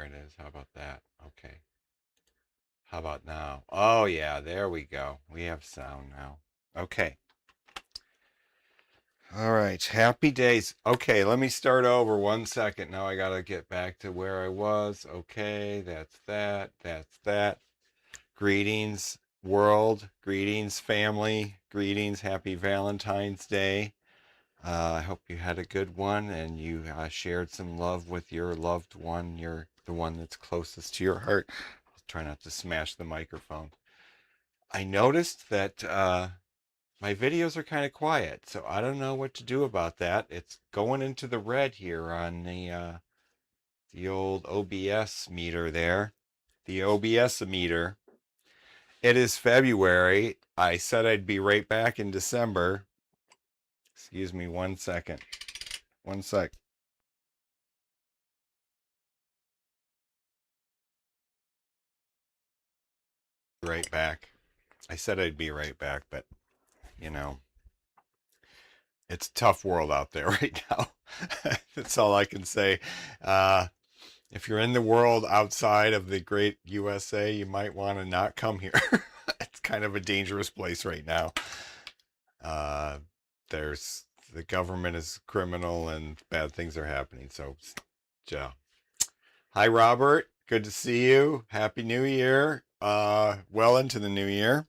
There it is. How about that? Okay. How about now? Oh, yeah, there we go. We have sound now. Okay. All right. Happy days. Okay, let me start over 1 second. Now I got to get back to where I was. Okay, that's that. That's that. Greetings, world. Greetings, family. Greetings. Happy Valentine's Day. I hope you had a good one and you shared some love with your loved one, the one that's closest to your heart. I'll try not to smash the microphone. I noticed that my videos are kind of quiet, so I don't know what to do about that. It's going into the red here on the old OBS meter there, the OBS meter. It is February. I said I'd be right back in December. Excuse me 1 second. 1 sec. Right back. I said I'd be right back, but you know, it's a tough world out there right now. That's all I can say. If you're in the world outside of the great USA, you might want to not come here. It's kind of a dangerous place right now. Uh, there's the government is criminal and bad things are happening. So, yeah. Hi, Robert. Good to see you. Happy New Year. Well into the new year.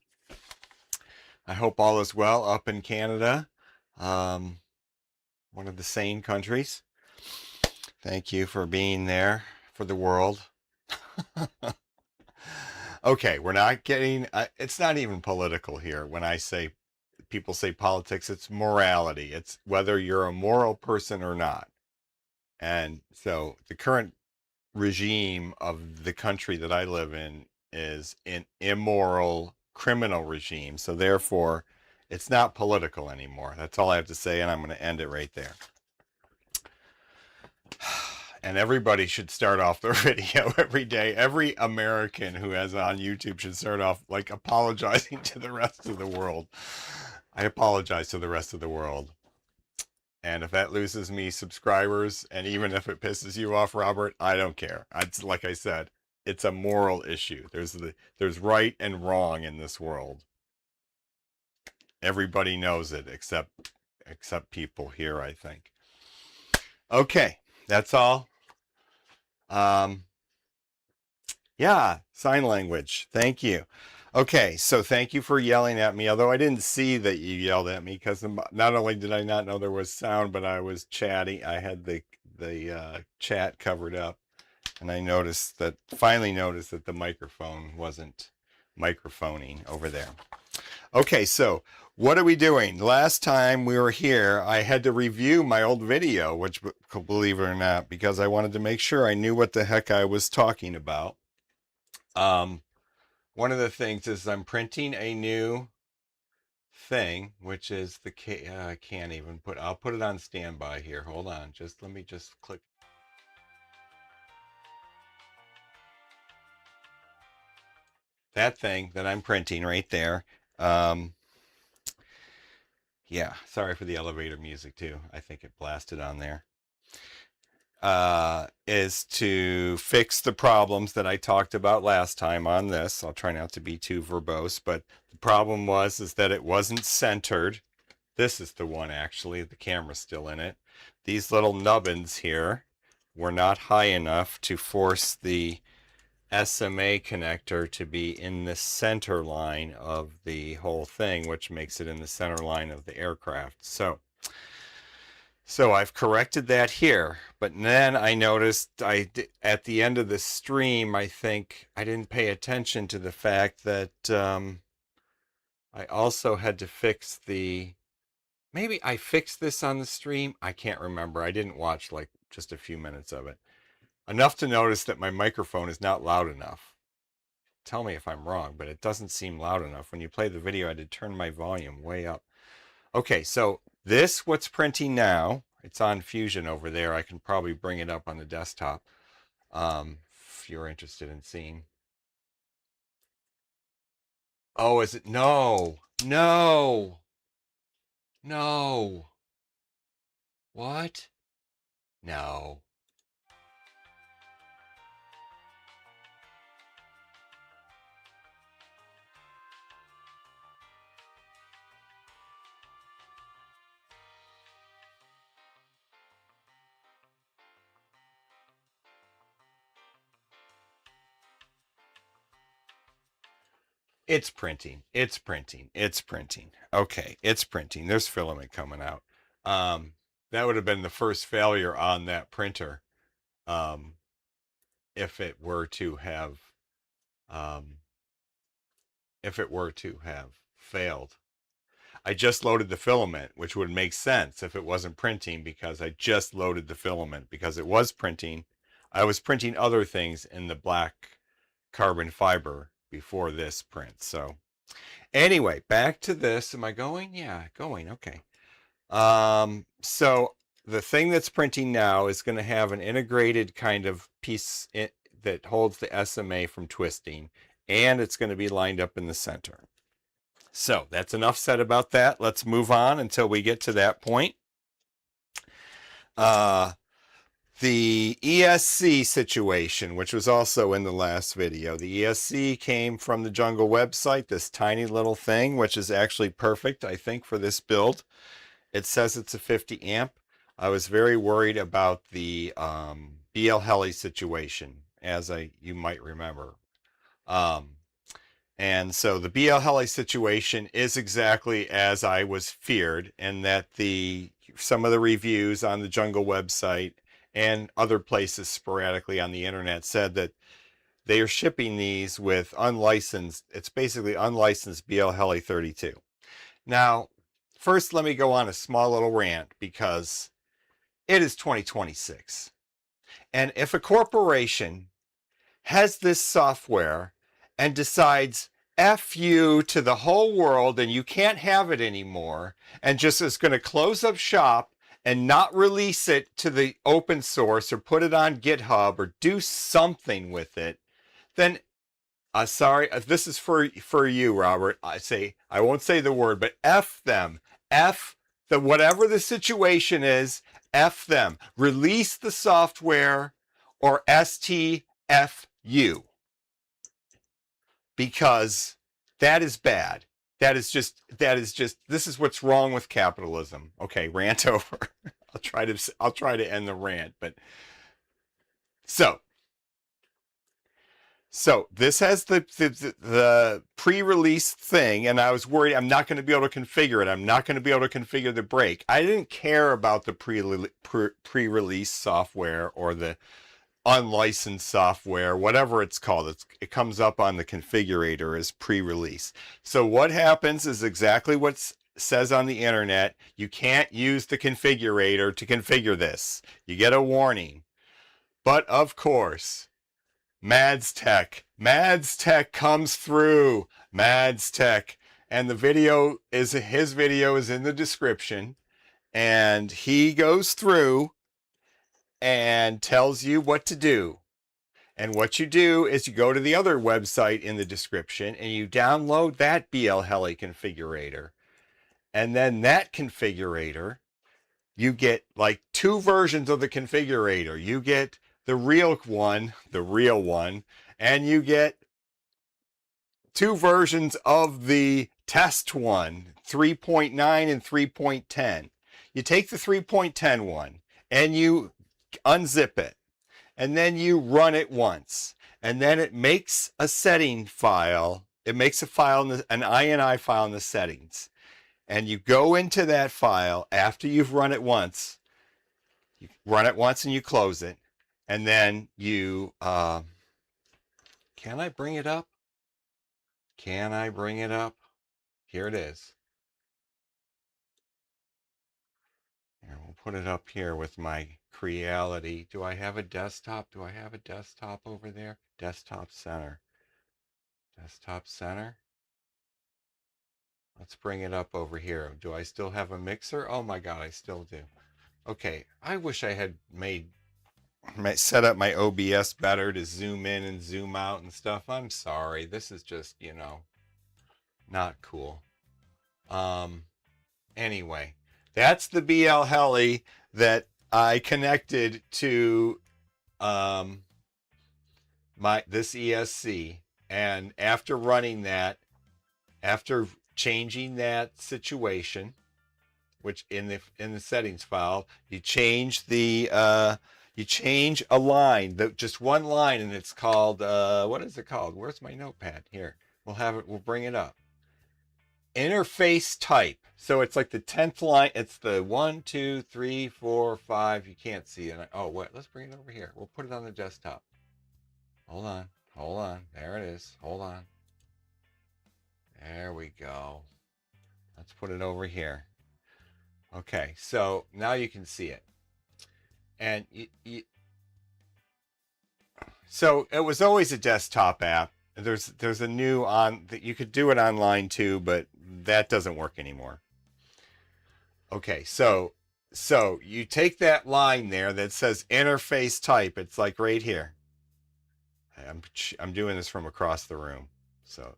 I hope all is well up in Canada, one of the sane countries. Thank you for being there for the world. Okay, we're not getting, it's not even political here. When I say, people say politics, it's morality. It's whether you're a moral person or not. And so the current regime of the country that I live in is an immoral criminal regime. So therefore, it's not political anymore. That's all I have to say, and I'm going to end it right there. And everybody should start off their video every day. Every American who has on YouTube should start off like apologizing to the rest of the world. I apologize to the rest of the world. And if that loses me subscribers, and even if it pisses you off, Robert, I don't care. It's like I said, it's a moral issue. There's right and wrong in this world. Everybody knows it except people here, I think. Okay, that's all. Yeah, sign language. Thank you. Okay, so thank you for yelling at me, although I didn't see that you yelled at me because not only did I not know there was sound, but I was chatty. I had the chat covered up, and I finally noticed that the microphone wasn't microphoning over there. Okay, so what are we doing? Last time we were here, I had to review my old video, which, believe it or not, because I wanted to make sure I knew what the heck I was talking about. One of the things is I'm printing a new thing, which is I can't even I'll put it on standby here. Hold on. Let me just click. That thing that I'm printing right there. Yeah, sorry for the elevator music too. I think it blasted on there. Is to fix the problems that I talked about last time on this. I'll try not to be too verbose, but the problem is that it wasn't centered. This is the one, actually. The camera's still in it. These little nubbins here were not high enough to force the SMA connector to be in the center line of the whole thing, which makes it in the center line of the aircraft. So I've corrected that here, but then I noticed at the end of the stream, I think I didn't pay attention to the fact that I also had to fix maybe I fixed this on the stream. I can't remember. I didn't watch like just a few minutes of it. Enough to notice that my microphone is not loud enough. Tell me if I'm wrong, but it doesn't seem loud enough. When you play the video, I had to turn my volume way up. Okay, so what's printing now, it's on Fusion over there. I can probably bring it up on the desktop if you're interested in seeing. Oh, is it? No, no, no. What? No. It's printing. It's printing. It's printing. Okay, it's printing. There's filament coming out. That would have been the first failure on that printer, um, if it were to have, um, failed. I just loaded the filament, which would make sense if it wasn't printing, because I just loaded the filament because it was printing. I was printing other things in the black carbon fiber before this print. So anyway, back to this. Am I going? Yeah, going. Okay. So the thing that's printing now is going to have an integrated kind of piece that holds the SMA from twisting, and it's going to be lined up in the center. So that's enough said about that. Let's move on until we get to that point. The ESC situation, which was also in the last video. The ESC came from the Jungle website, this tiny little thing, which is actually perfect, I think, for this build. It says it's a 50 amp. I was very worried about the BL Heli situation, as you might remember. And so the BL Heli situation is exactly as I was feared, and that some of the reviews on the Jungle website and other places sporadically on the internet said that they are shipping these with it's basically unlicensed BL Heli 32. Now, first let me go on a small little rant, because it is 2026. And if a corporation has this software and decides F you to the whole world and you can't have it anymore, and just is going to close up shop and not release it to the open source or put it on GitHub or do something with it, then sorry, this is for you, Robert. I won't say the word, but F them. F whatever the situation is, F them. Release the software or STFU, because that is bad. That is just, this is what's wrong with capitalism. Okay, rant over. I'll try to end the rant, but so this has the pre-release thing, and I was worried I'm not going to be able to configure it. I'm not going to be able to configure the brake. I didn't care about the pre-release software or the unlicensed software, whatever it's called. It comes up on the configurator as pre-release. So what happens is exactly what says on the internet. You can't use the configurator to configure this. You get a warning. But of course, Mads Tech comes through. Mads Tech, and his video is in the description, and he goes through and tells you what to do. And what you do is you go to the other website in the description and you download that BL Heli configurator. And then that configurator, you get like two versions of the configurator. You get the real one, and you get two versions of the test one, 3.9 and 3.10. You take the 3.10 one and you unzip it, and then you run it once, and then it makes a setting file. It makes a file, an INI file in the settings, and you go into that file after you've run it once. You run it once and you close it, and then you can I bring it up? Can I bring it up? Here it is. Here, we'll put it up here with my Creality. Do I have a desktop? Do I have a desktop over there? Desktop center. Desktop center. Let's bring it up over here. Do I still have a mixer? Oh my God, I still do. Okay, I wish I had set up my OBS better to zoom in and zoom out and stuff. I'm sorry. This is just, not cool. Anyway, that's the BL Heli that I connected to this ESC, and after running that, after changing that situation, which in the settings file, you change a line, just one line, and it's called what is it called? Where's my notepad? Here. We'll bring it up. Interface type. So it's like the 10th line. It's the 1, 2, 3, 4, 5. You can't see it. Oh, wait. Let's bring it over here. We'll put it on the desktop. Hold on. Hold on. There it is. Hold on. There we go. Let's put it over here. Okay. So now you can see it. And so it was always a desktop app. There's a new on that you could do it online too, but that doesn't work anymore. Okay, so you take that line there that says interface type. It's like right here. I'm doing this from across the room, so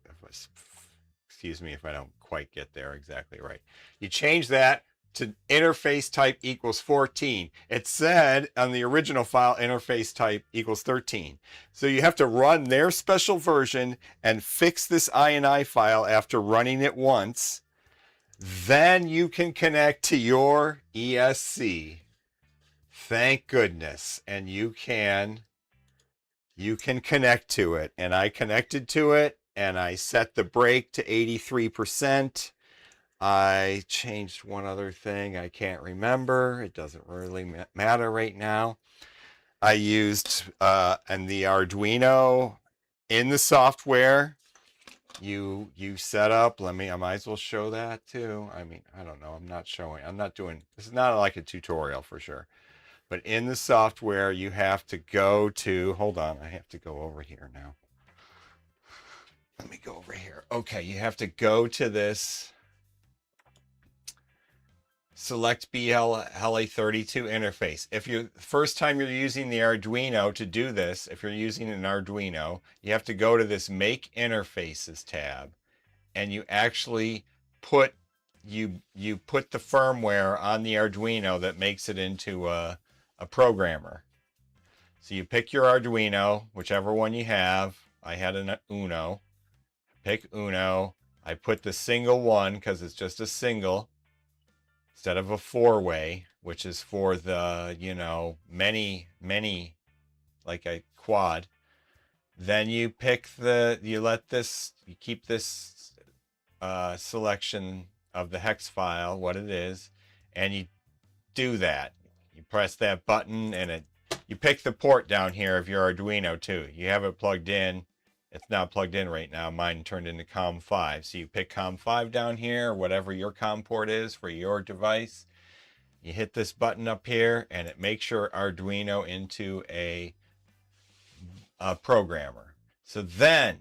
excuse me if I don't quite get there exactly right. You change that to interface type equals 14. It said on the original file interface type equals 13. So you have to run their special version and fix this INI file after running it once. Then you can connect to your ESC. Thank goodness. And you can connect to it. And I connected to it and I set the break to 83%. I changed one other thing. I can't remember. It doesn't really matter right now. I used and the Arduino in the software. You set up. I might as well show that too. I mean, I don't know. I'm not doing, this is not like a tutorial for sure. But in the software, you have to go to, hold on, I have to go over here now. Let me go over here. Okay, you have to go to this select BLHeli32 interface. If you first time you're using the Arduino to do this, if you're using an Arduino, you have to go to this Make Interfaces tab, and you actually put you put the firmware on the Arduino that makes it into a programmer. So you pick your Arduino, whichever one you have. I had an Uno. Pick Uno. I put the single one because it's just a single instead of a four-way, which is for the, many, like a quad. Then you pick you keep this selection of the hex file, what it is, and you do that. You press that button and you pick the port down here of your Arduino too. You have it plugged in. It's not plugged in right now. Mine turned into COM5. So you pick COM5 down here, or whatever your COM port is for your device. You hit this button up here and it makes your Arduino into a programmer. So then,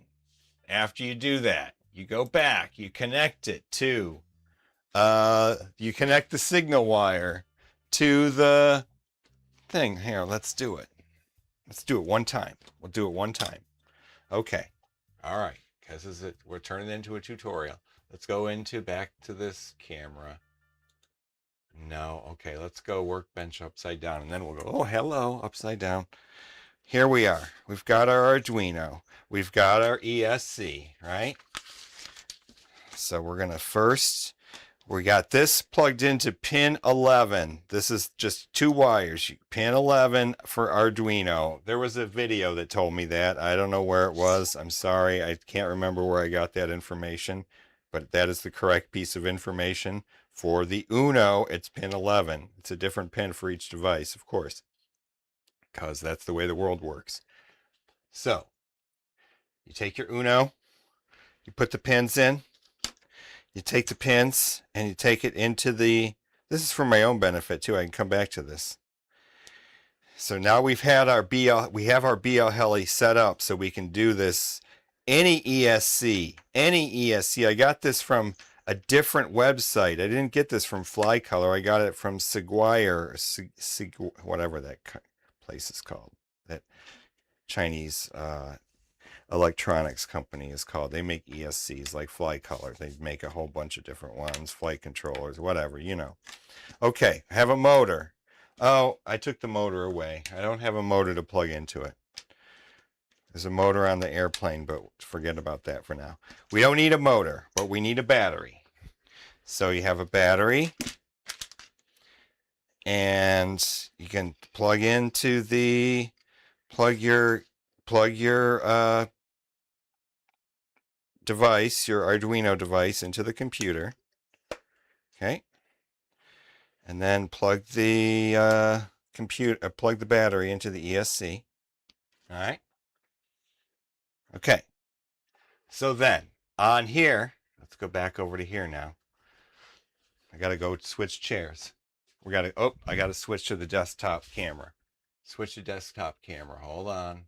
after you do that, you go back, you connect it to, you connect the signal wire to the thing. Here, let's do it. Let's do it one time. We'll do it one time. Okay. All right. Because we're turning it into a tutorial. Let's go back to this camera. No. Okay. Let's go workbench upside down. And then we'll go, oh, hello, upside down. Here we are. We've got our Arduino. We've got our ESC, right? So we're going to we got this plugged into pin 11. This is just two wires. Pin 11 for Arduino. There was a video that told me that. I don't know where it was. I'm sorry. I can't remember where I got that information. But that is the correct piece of information. For the Uno, it's pin 11. It's a different pin for each device, of course, because that's the way the world works. So you take your Uno, you put the pins in. You take the pins and you take it into this is for my own benefit too. I can come back to this. So now we have our BL Heli set up so we can do this. Any ESC. I got this from a different website. I didn't get this from Flycolor. I got it from Seguire, whatever that place is called. That Chinese electronics company is called. They make ESCs like Flycolor. They make a whole bunch of different ones, flight controllers, whatever, Okay, have a motor. Oh, I took the motor away. I don't have a motor to plug into it. There's a motor on the airplane, but forget about that for now. We don't need a motor, but we need a battery. So you have a battery, and you can plug into plug your device, your Arduino device, into the computer. Okay. And then plug the plug the battery into the ESC. All right. Okay. So then on here, let's go back over to here now. I got to go switch chairs. I got to switch to the desktop camera. Switch to desktop camera. Hold on.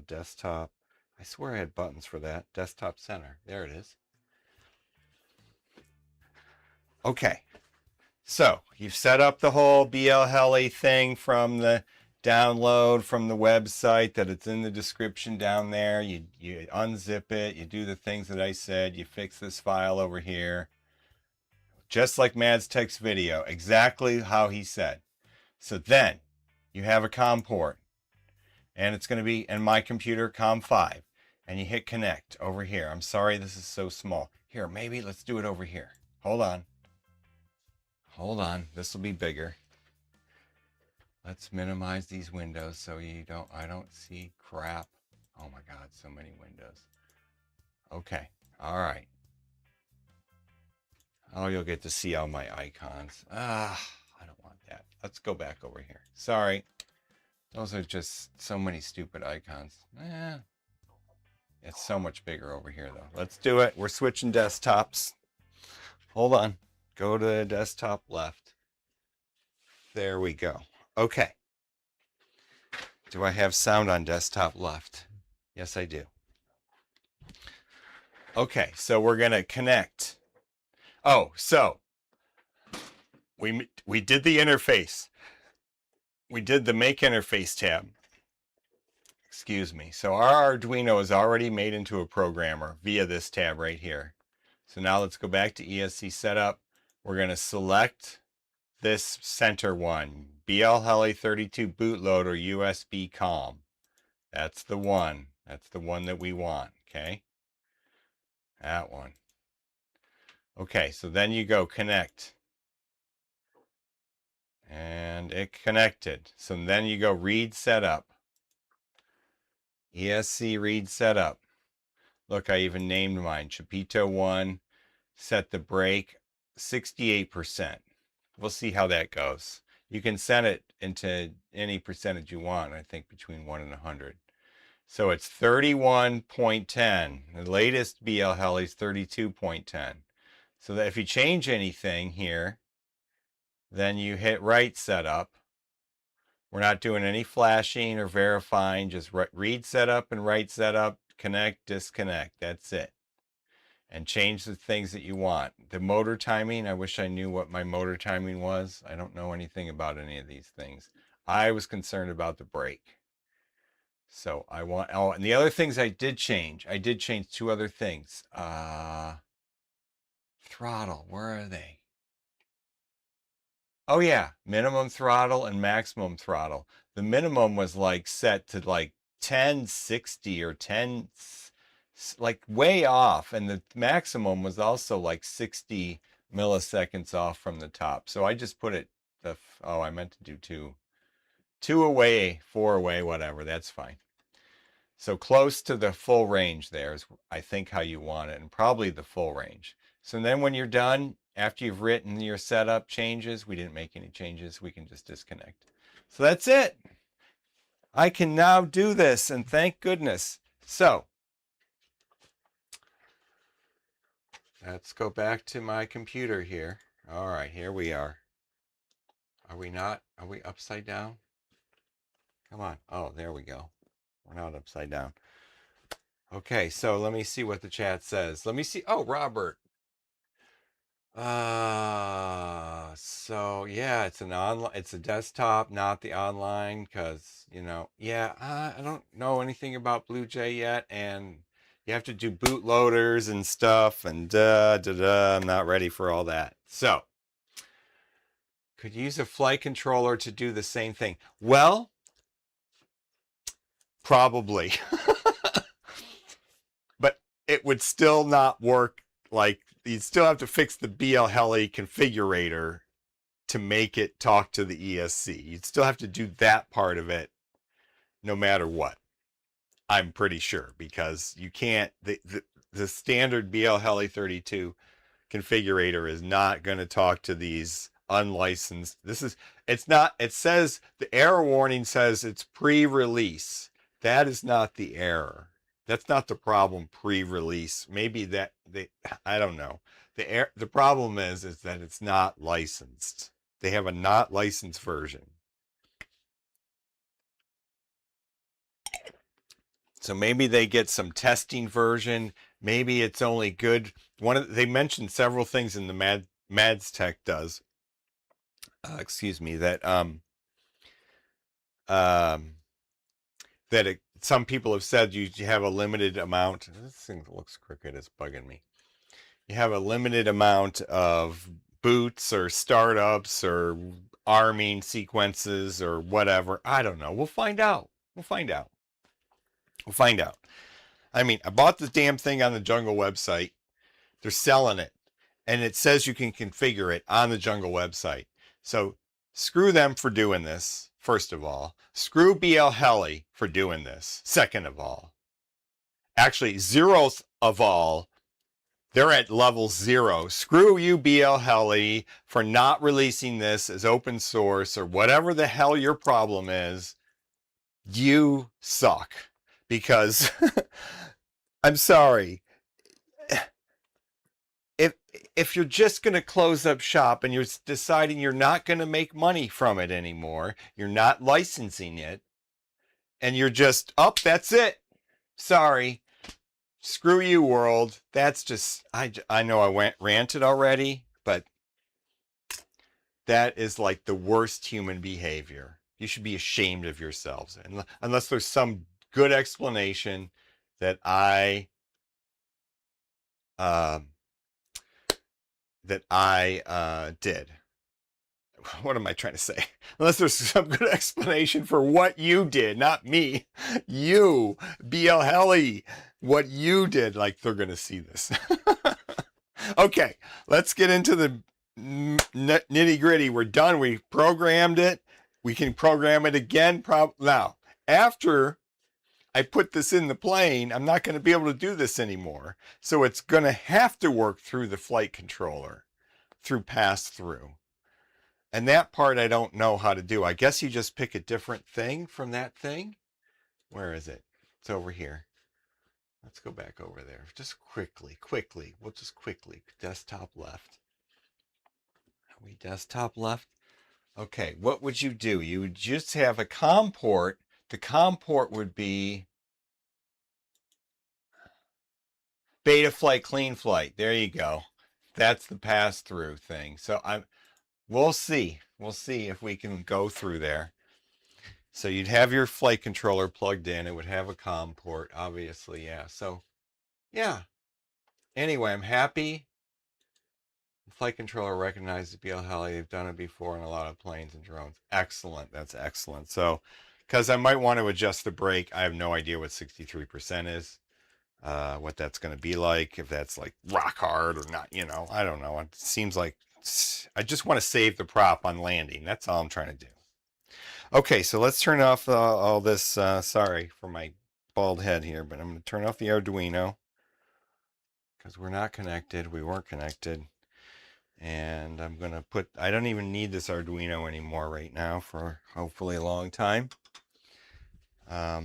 Desktop. I swear I had buttons for that. Desktop center. There it is. Okay. So you've set up the whole BL Heli thing from the download from the website that it's in the description down there. You unzip it. You do the things that I said. You fix this file over here. Just like Mads Tech's video. Exactly how he said. So then you have a COM port. And it's going to be in my computer, COM 5. And you hit connect over here. I'm sorry this is so small. Here, maybe let's do it over here. Hold on. This will be bigger. Let's minimize these windows so I don't see crap. Oh my God, so many windows. Okay, all right. Oh, you'll get to see all my icons. I don't want that. Let's go back over here. Sorry. Those are just so many stupid icons. It's so much bigger over here though. Let's do it. We're switching desktops. Hold on. Go to the desktop left. There we go. Okay. Do I have sound on desktop left? Yes, I do. Okay, so we're going to connect. Oh, so we did the interface. We did the Make Interface tab. Excuse me. So our Arduino is already made into a programmer via this tab right here. So now let's go back to ESC Setup. We're going to select this center one, BL Heli 32 bootloader USB COM. That's the one. That's the one that we want, okay? That one. Okay, so then you go connect. And it connected. So then you go read setup. ESC read setup. Look, I even named mine. Chupito 1. Set the break 68%. We'll see how that goes. You can set it into any percentage you want, I think between 1 and 100. So it's 31.10. The latest BL Heli is 32.10. So that if you change anything here, then you hit write setup. We're not doing any flashing or verifying, just read setup and write setup, connect, disconnect. That's it. And change the things that you want. The motor timing, I wish I knew what my motor timing was. I don't know anything about any of these things. I was concerned about the brake. So I want, oh, and the other things I did change 2 other things. Throttle, where are they? Oh yeah, minimum throttle and maximum throttle. The minimum was like set to like 1060 or 10, like way off, and the maximum was also like 60 milliseconds off from the top. So I just put it, I meant to do 2 away, 4 away, whatever, that's fine. So close to the full range there is, I think, how you want it, and probably the full range. So then when you're done, after you've written your setup changes, we didn't make any changes, we can just disconnect. So that's it. I can now do this, and thank goodness. So let's go back to my computer here. All right, here we are. Are we not? Are we upside down? Come on. Oh, there we go. We're not upside down. Okay, so let me see what the chat says. Let me see. Oh, Robert. So yeah, it's a desktop, not the online, because I don't know anything about Blue Jay yet, and you have to do bootloaders and stuff, and I'm not ready for all that. So could use a flight controller to do the same thing. Well, probably. But it would still not work. Like, you'd still have to fix the BL Heli configurator to make it talk to the ESC. You'd still have to do that part of it no matter what. I'm pretty sure, because you can't, the standard BL Heli 32 configurator is not going to talk to these unlicensed. It's not, it says, the error warning says it's pre-release. That is not the error. That's not the problem pre-release. Maybe I don't know. The problem is that it's not licensed. They have a not licensed version. So maybe they get some testing version. Maybe it's only good. They mentioned several things in the Mads Tech does. Excuse me, some people have said you have a limited amount. This thing looks crooked. It's bugging me. You have a limited amount of boots or startups or arming sequences or whatever. I don't know. We'll find out. We'll find out. We'll find out. I mean, I bought the damn thing on the Jungle website. They're selling it. And it says you can configure it on the Jungle website. So screw them for doing this, first of all. Screw BL Heli for doing this, second of all. Actually, zeroth of all, they're at level 0. Screw you, BL Heli, for not releasing this as open source or whatever the hell your problem is. You suck. Because, I'm sorry. If you're just going to close up shop and you're deciding you're not going to make money from it anymore, you're not licensing it, and you're just, that's it. Sorry. Screw you, world. That's just, I know I ranted already, but that is like the worst human behavior. You should be ashamed of yourselves. Unless there's some good explanation that I did. What am I trying to say? Unless there's some good explanation for what you did, not me. You, BL Heli, what you did. Like, they're going to see this. Okay, let's get into the nitty gritty. We're done. We programmed it. We can program it again. Now, after I put this in the plane, I'm not going to be able to do this anymore. So it's going to have to work through the flight controller, through pass-through. And that part I don't know how to do. I guess you just pick a different thing from that thing. Where is it? It's over here. Let's go back over there. Just quickly. We'll just quickly. Desktop left. Are we desktop left? Okay, what would you do? You would just have a COM port. The COM port would be Beta Flight, Clean Flight. There you go. That's the pass-through thing. So we'll see. We'll see if we can go through there. So you'd have your flight controller plugged in. It would have a COM port, obviously. Yeah. So, yeah. Anyway, I'm happy. The flight controller recognizes BL Heli. They've done it before in a lot of planes and drones. Excellent. That's excellent. So, because I might want to adjust the brake. I have no idea what 63% is. What that's going to be like. If that's like rock hard or not. I don't know. It seems like I just want to save the prop on landing. That's all I'm trying to do. Okay, so let's turn off all this. Sorry for my bald head here, but I'm going to turn off the Arduino because we're not connected. We weren't connected. And I'm going to I don't even need this Arduino anymore right now for hopefully a long time. I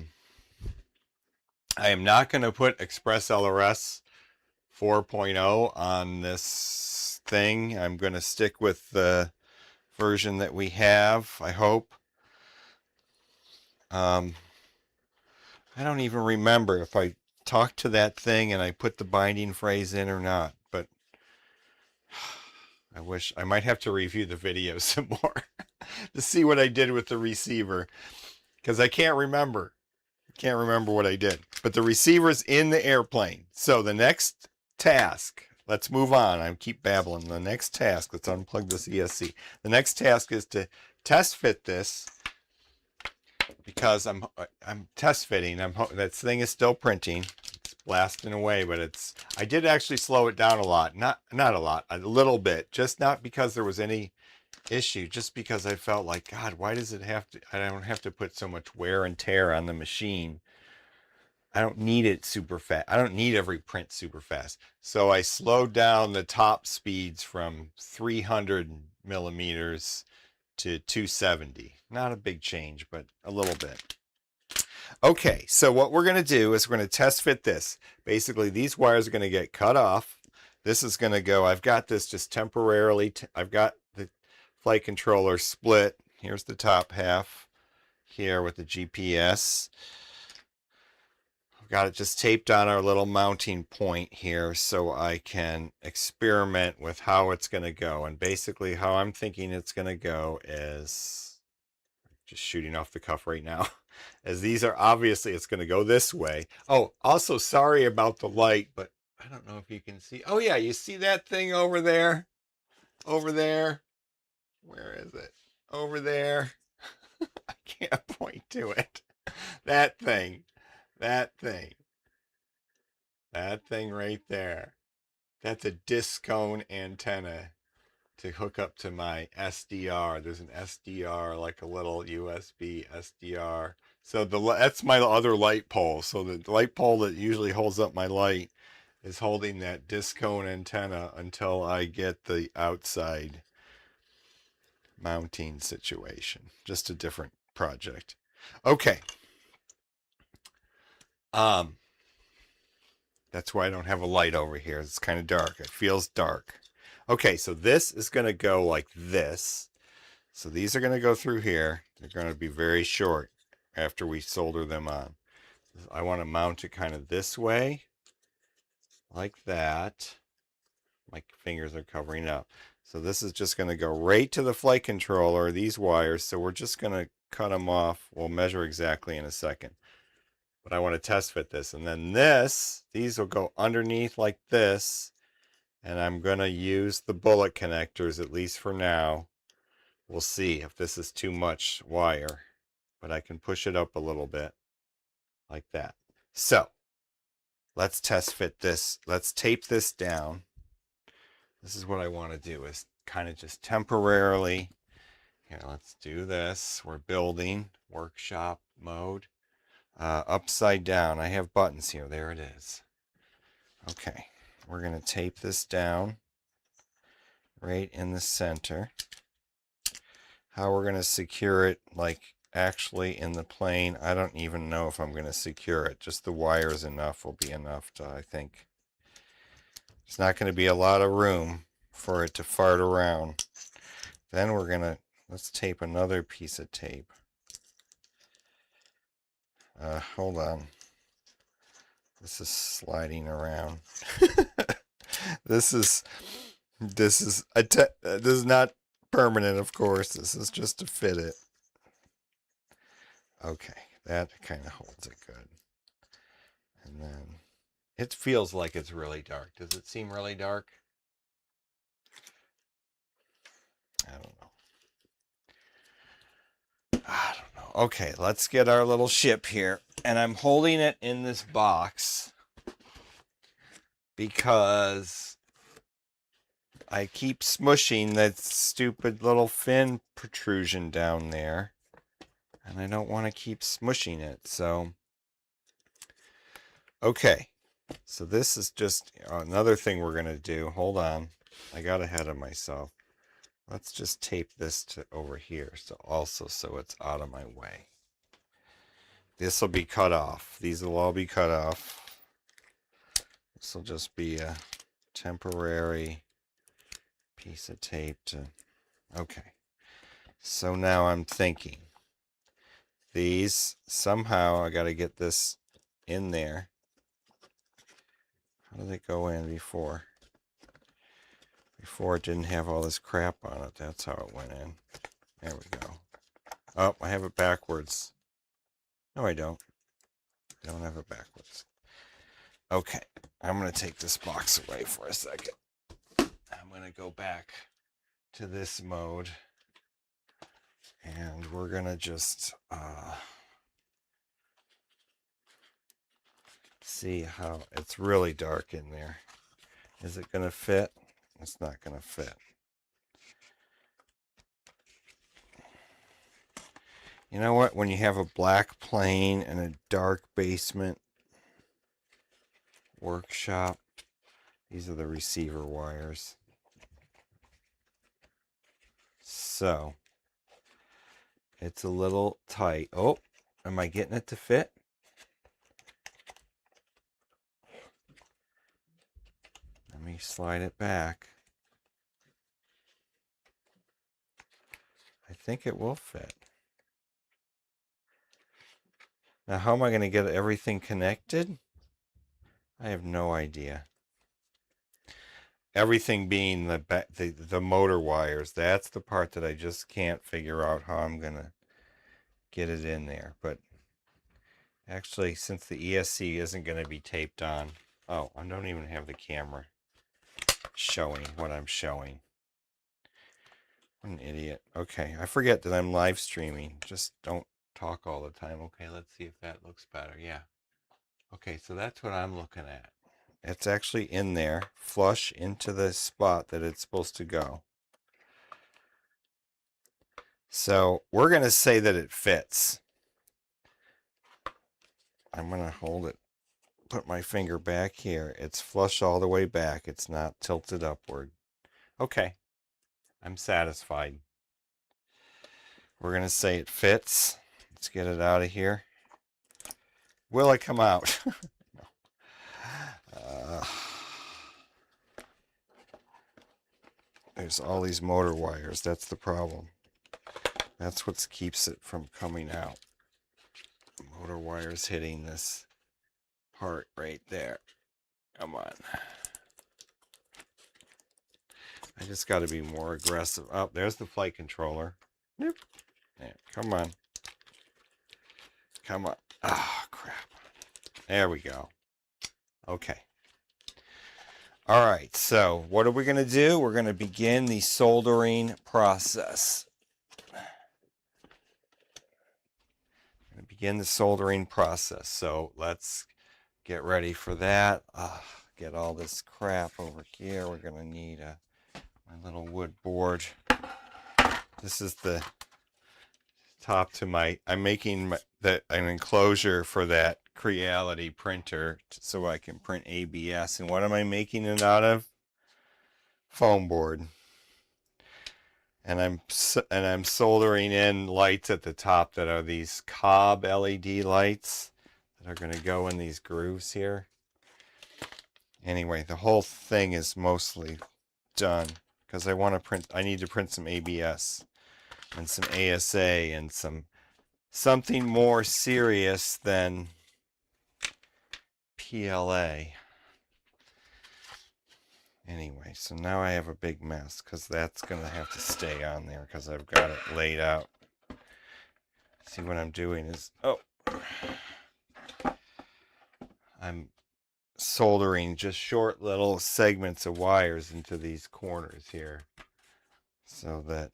am not going to put Express LRS 4.0 on this thing. I'm going to stick with the version that we have, I hope. I don't even remember if I talked to that thing and I put the binding phrase in or not, but I might have to review the video some more to see what I did with the receiver, because I can't remember. Can't remember what I did. But the receiver's in the airplane. So the next task, let's move on. I keep babbling. The next task, let's unplug this ESC. The next task is to test fit this, because I'm test fitting. That thing is still printing. It's blasting away, but I did actually slow it down a lot. Not a lot, a little bit. Just not because there was any issue, just because I felt like, God, why does it have to, I don't have to put so much wear and tear on the machine I don't need it super fast. I don't need every print super fast. So I slowed down the top speeds from 300 millimeters to 270. Not a big change, but a little bit. Okay, so what we're going to do is we're going to test fit this. Basically, these wires are going to get cut off. This is going to go, I've got this just temporarily, I've got the flight controller split. Here's the top half here with the GPS. I've got it just taped on our little mounting point here so I can experiment with how it's going to go. And basically how I'm thinking it's going to go is, just shooting off the cuff right now, as these are obviously, it's going to go this way. Oh, also sorry about the light, but I don't know if you can see. Oh yeah, you see that thing over there? Over there? Where is it? Over there. I can't point to it. That thing. That thing. That thing right there. That's a disc cone antenna to hook up to my SDR. There's an SDR, like a little USB SDR. So that's my other light pole. So the light pole that usually holds up my light is holding that disc cone antenna until I get the outside mounting situation. Just a different project. Okay. That's why I don't have a light over here. It's kind of dark. It feels dark. Okay, so this is going to go like this. So these are going to go through here. They're going to be very short after we solder them on. I want to mount it kind of this way, like that. My fingers are covering up. So this is just going to go right to the flight controller, these wires. So we're just going to cut them off. We'll measure exactly in a second. But I want to test fit this. And then these will go underneath like this. And I'm going to use the bullet connectors, at least for now. We'll see if this is too much wire. But I can push it up a little bit. Like that. So, let's test fit this. Let's tape this down. This is what I want to do, is kind of just temporarily. Here, let's do this. We're building workshop mode. Upside down. I have buttons here. There it is. Okay. We're going to tape this down right in the center. How we're going to secure it, like actually in the plane, I don't even know if I'm going to secure it. Just the wires enough will be enough to, I think. It's not going to be a lot of room for it to fart around. Then we're going to, let's tape another piece of tape. Hold on. This is sliding around. This is not permanent, of course. This is just to fit it. Okay, that kind of holds it good. And then it feels like it's really dark. Does it seem really dark? I don't know. I don't know. Okay, let's get our little ship here. And I'm holding it in this box because I keep smushing that stupid little fin protrusion down there. And I don't want to keep smushing it. So, okay. So this is just another thing we're going to do. Hold on. I got ahead of myself. Let's just tape this to over here. So it's out of my way. This will be cut off. These will all be cut off. This will just be a temporary piece of tape to... Okay. So now I'm thinking. These, somehow I got to get this in there. How did it go in before? Before it didn't have all this crap on it. That's how it went in. There we go. Oh, I have it backwards. No, I don't. I don't have it backwards. Okay, I'm going to take this box away for a second. I'm going to go back to this mode. And we're going to just see how it's really dark in there. Is it going to fit? It's not going to fit. You know what? When you have a black plane and a dark basement, workshop. These are the receiver wires. So it's a little tight. Oh, am I getting it to fit? Let me slide it back. I think it will fit. Now, how am I going to get everything connected? I have no idea. Everything being the motor wires. That's the part that I just can't figure out how I'm going to get it in there. But actually, since the ESC isn't going to be taped on. Oh, I don't even have the camera showing what I'm showing. What an idiot. Okay, I forget that I'm live streaming. Just don't talk all the time. Okay, let's see if that looks better. Yeah. Okay, so that's what I'm looking at. It's actually in there, flush into the spot that it's supposed to go. So we're going to say that it fits. I'm going to hold it, put my finger back here. It's flush all the way back. It's not tilted upward. Okay, I'm satisfied. We're going to say it fits. Let's get it out of here. Will it come out? There's all these motor wires. That's the problem. That's what keeps it from coming out. Motor wires hitting this part right there. Come on. I just got to be more aggressive. Oh, there's the flight controller. Nope. Yeah, come on. Come on. Ah, crap. There we go. Okay. All right, so what are we going to do? We're going to begin the soldering process. Begin the soldering process. So let's get ready for that. Get all this crap over here. We're going to need my little wood board. This is the top to my, I'm making an enclosure for that Creality printer so I can print ABS. And what am I making it out of? Foam board. And I'm soldering in lights at the top that are these cob LED lights that are going to go in these grooves here. Anyway, the whole thing is mostly done because I need to print some ABS and some ASA and something more serious than PLA. Anyway, so now I have a big mess because that's going to have to stay on there because I've got it laid out. See what I'm doing is, I'm soldering just short little segments of wires into these corners here so that,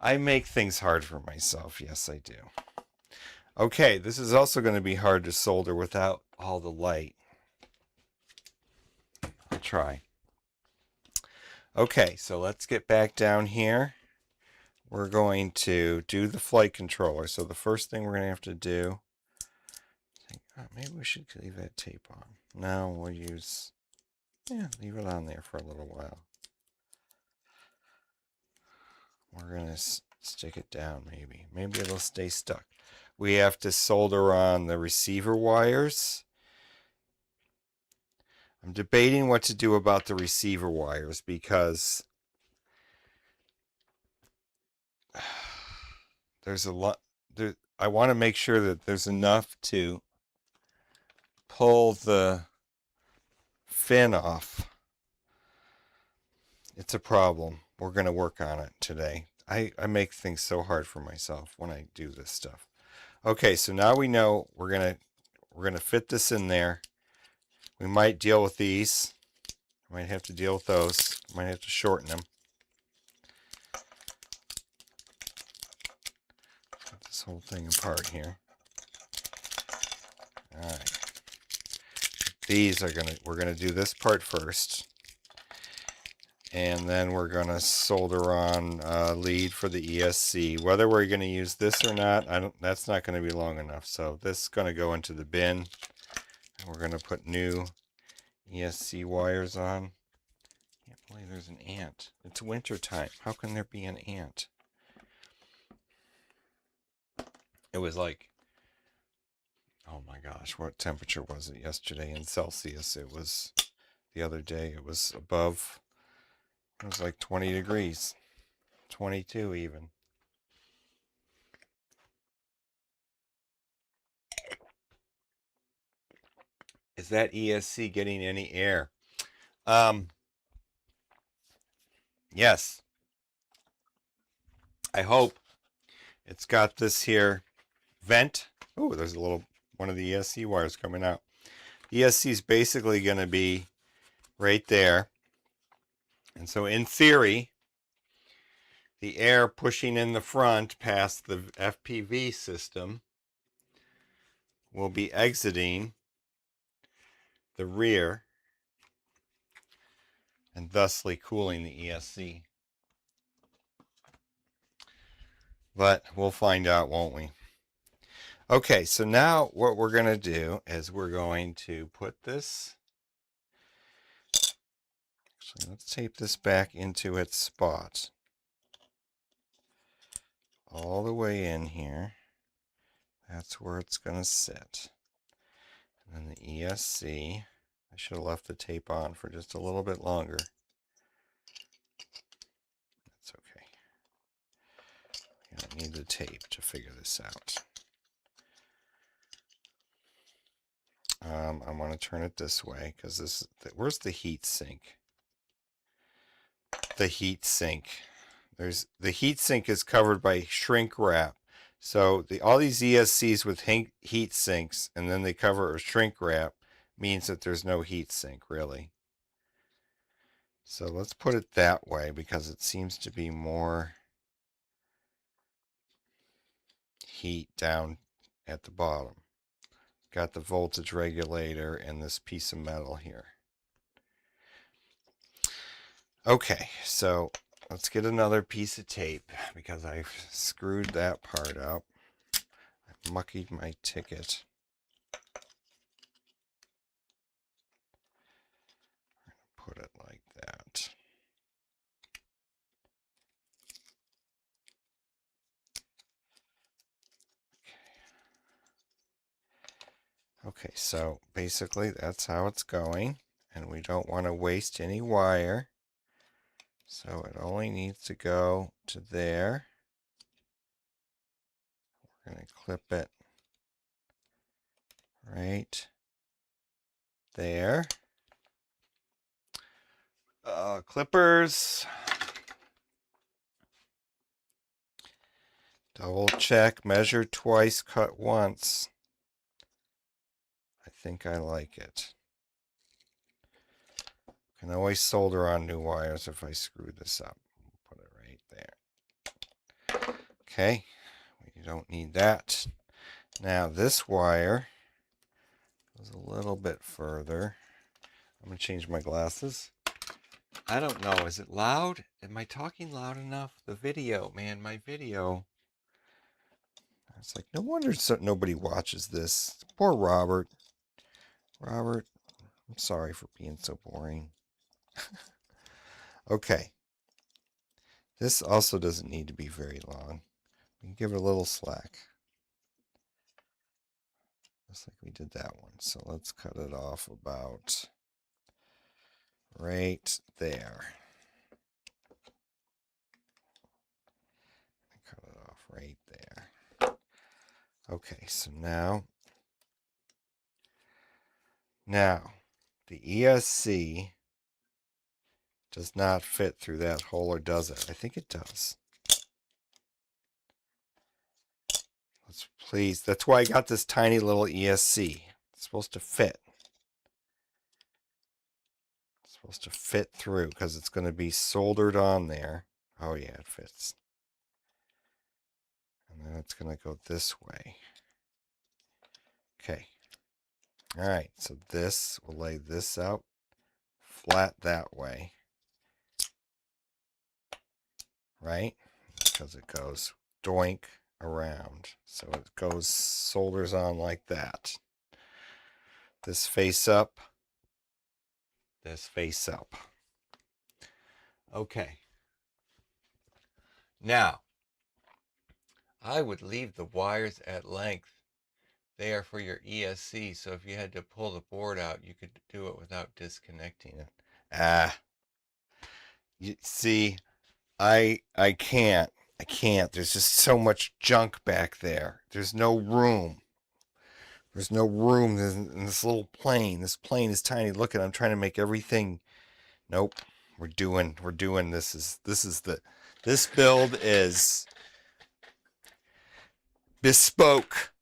I make things hard for myself. Yes, I do. Okay, this is also going to be hard to solder without all the light. I'll try. Okay, so let's get back down here. We're going to do the flight controller. So the first thing we're going to have to do, maybe we should leave that tape on. No, we'll use, leave it on there for a little while. We're going to stick it down maybe. Maybe it'll stay stuck. We have to solder on the receiver wires. I'm debating what to do about the receiver wires because there's a lot. I want to make sure that there's enough to pull the fin off. It's a problem. We're going to work on it today. I make things so hard for myself when I do this stuff. Okay, so now we know we're gonna fit this in there. We might deal with these. Might have to deal with those. Might have to shorten them. Put this whole thing apart here. All right. These are we're gonna do this part first. And then we're going to solder on lead for the ESC. Whether we're going to use this or not, that's not going to be long enough. So this is going to go into the bin. we're going to put new ESC wires on. Can't believe there's an ant. It's winter time. How can there be an ant? It was like, oh my gosh, what temperature was it yesterday in Celsius? It was, the other day, it was above, it was like 20 degrees, 22 even. Is that ESC getting any air? Yes. I hope. It's got this here vent. Oh, there's a little one of the ESC wires coming out. ESC is basically going to be right there. And so in theory, the air pushing in the front past the FPV system will be exiting the rear and thusly cooling the ESC. But we'll find out, won't we? Okay, so now what we're going to do is we're going to put this, actually let's tape this back into its spot. All the way in here. That's where it's going to sit. And then the ESC, I should have left the tape on for just a little bit longer. That's okay. You don't need the tape to figure this out. I want to turn it this way because this, where's the heat sink? The heat sink. The heat sink is covered by shrink wrap. So all these ESCs with heat sinks and then they cover a shrink wrap means that there's no heat sink really. So let's put it that way because it seems to be more heat down at the bottom. Got the voltage regulator and this piece of metal here. Okay, so let's get another piece of tape because I screwed that part up. I muckied my ticket. Put it like that. Okay, so basically that's how it's going, and we don't want to waste any wire. So it only needs to go to there. We're going to clip it right there. Clippers. Double check, measure twice, cut once. I think I like it. Can always solder on new wires if I screw this up. Put it right there. Okay, we don't need that. Now this wire goes a little bit further. I'm going to change my glasses. I don't know. Is it loud? Am I talking loud enough? The video, man, my video. It's like, no wonder nobody watches this. Poor Robert. Robert, I'm sorry for being so boring. Okay. This also doesn't need to be very long. We can give it a little slack. Just like we did that one. So let's cut it off about right there. Cut it off right there. Okay, so now the ESC does not fit through that hole, or does it? I think it does. Let's please. That's why I got this tiny little ESC. It's supposed to fit. It's supposed to fit through because it's going to be soldered on there. Oh yeah, it fits. And then it's going to go this way. Okay. All right, so this, we'll lay this out flat that way. Right? Because it goes doink around. So it goes, solders on like that. This face up. This face up. Okay. Now, I would leave the wires at length. They are for your ESC, so if you had to pull the board out, you could do it without disconnecting it. You see, I can't. I can't. There's just so much junk back there. There's no room. There's no room in this little plane. This plane is tiny. Look at it. I'm trying to make everything. Nope. We're doing this build is bespoke.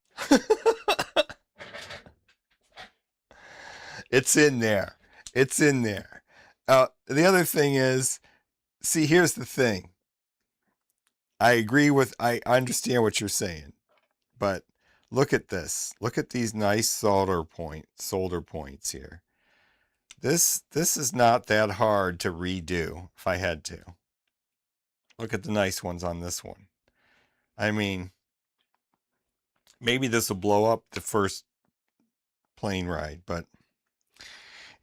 It's in there. It's in there. The other thing is, see, here's the thing. I understand what you're saying, but look at this. Look at these nice solder points here. This is not that hard to redo if I had to. Look at the nice ones on this one. I mean, maybe this will blow up the first plane ride, but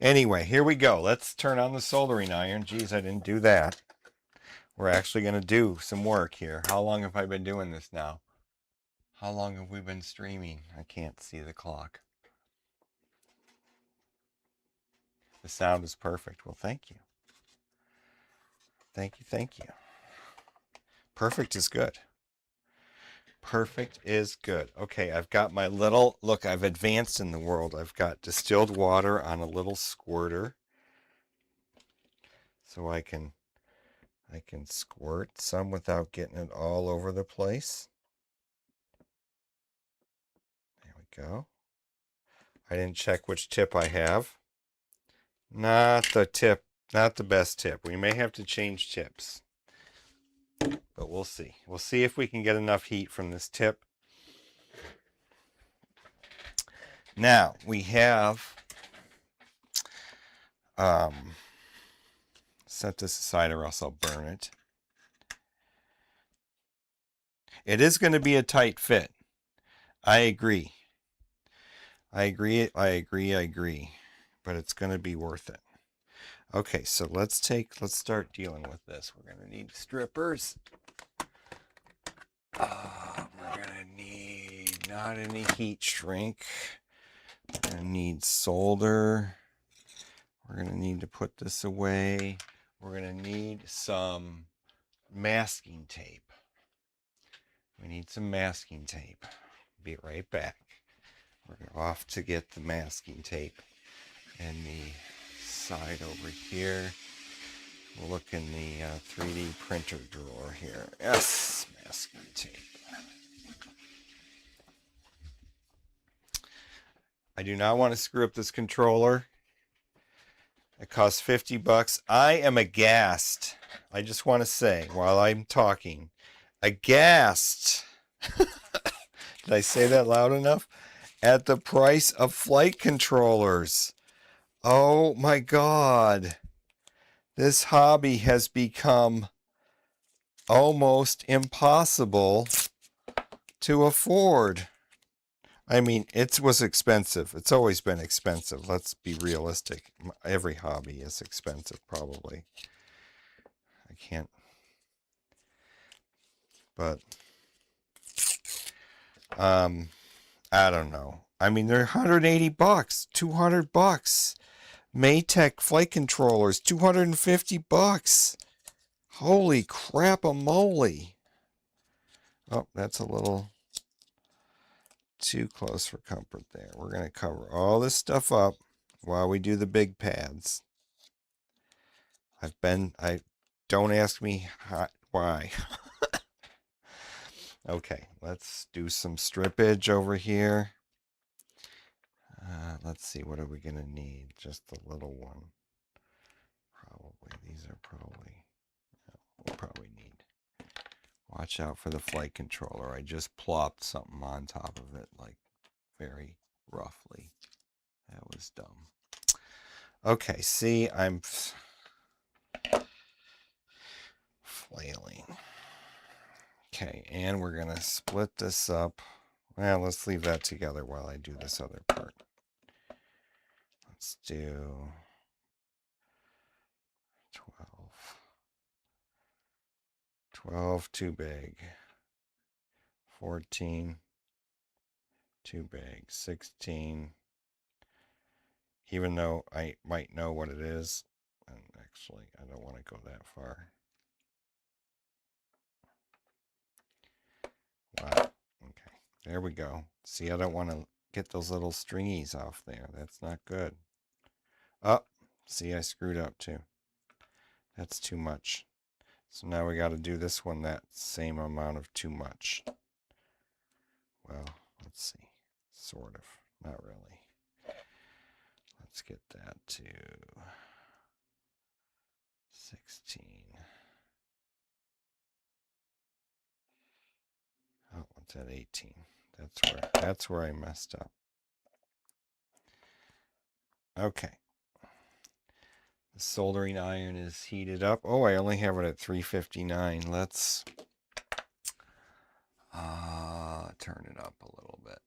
anyway, here we go. Let's turn on the soldering iron. Geez, I didn't do that. We're actually going to do some work here. How long have I been doing this now? How long have we been streaming? I can't see the clock. The sound is perfect. Well, thank you. Thank you, thank you. Perfect is good. Perfect is good. Okay, I've got my little, look, I've advanced in the world. I've got distilled water on a little squirter. So I can squirt some without getting it all over the place. There we go. I didn't check which tip I have. Not the best tip. We may have to change tips. But we'll see. We'll see if we can get enough heat from this tip. Now, we have set this aside or else I'll burn it. It is going to be a tight fit. I agree. I agree. But it's going to be worth it. Okay, so let's start dealing with this. We're going to need strippers. We're going to need not any heat shrink. We're going to need solder. We're going to need to put this away. We're going to need some masking tape. We need some masking tape. Be right back. We're off to get the masking tape and the side over here. We'll look in the 3D printer drawer here. Yes, masking tape. I do not want to screw up this controller. It costs $50. I am aghast. I just want to say, while I'm talking, aghast. Did I say that loud enough? At the price of flight controllers. Oh my God. This hobby has become almost impossible to afford. I mean, it was expensive. It's always been expensive. Let's be realistic. Every hobby is expensive, probably. I can't. But, I don't know. I mean, they're $180, $200. Maytech flight controllers, $250. Holy crap-a-moly. Oh, that's a little too close for comfort there. We're going to cover all this stuff up while we do the big pads. Don't ask me why. Okay, let's do some strippage over here. Let's see, what are we going to need? Just the little one. We'll probably need. Watch out for the flight controller. I just plopped something on top of it, like very roughly. That was dumb. Okay, see, I'm flailing. Okay, and we're going to split this up. Well, let's leave that together while I do this other part. Let's do 12. 12, too big. 14, too big. 16, even though I might know what it is. And actually, I don't want to go that far. Wow. Okay. There we go. See, I don't want to get those little stringies off there. That's not good. Oh, see, I screwed up too. That's too much. So now we got to do this one that same amount of too much. Well, let's see. Sort of. Not really. Let's get that to 16. Oh, what's that? 18. That's where I messed up. Okay. The soldering iron is heated up. Oh, I only have it at 359. Let's turn it up a little bit.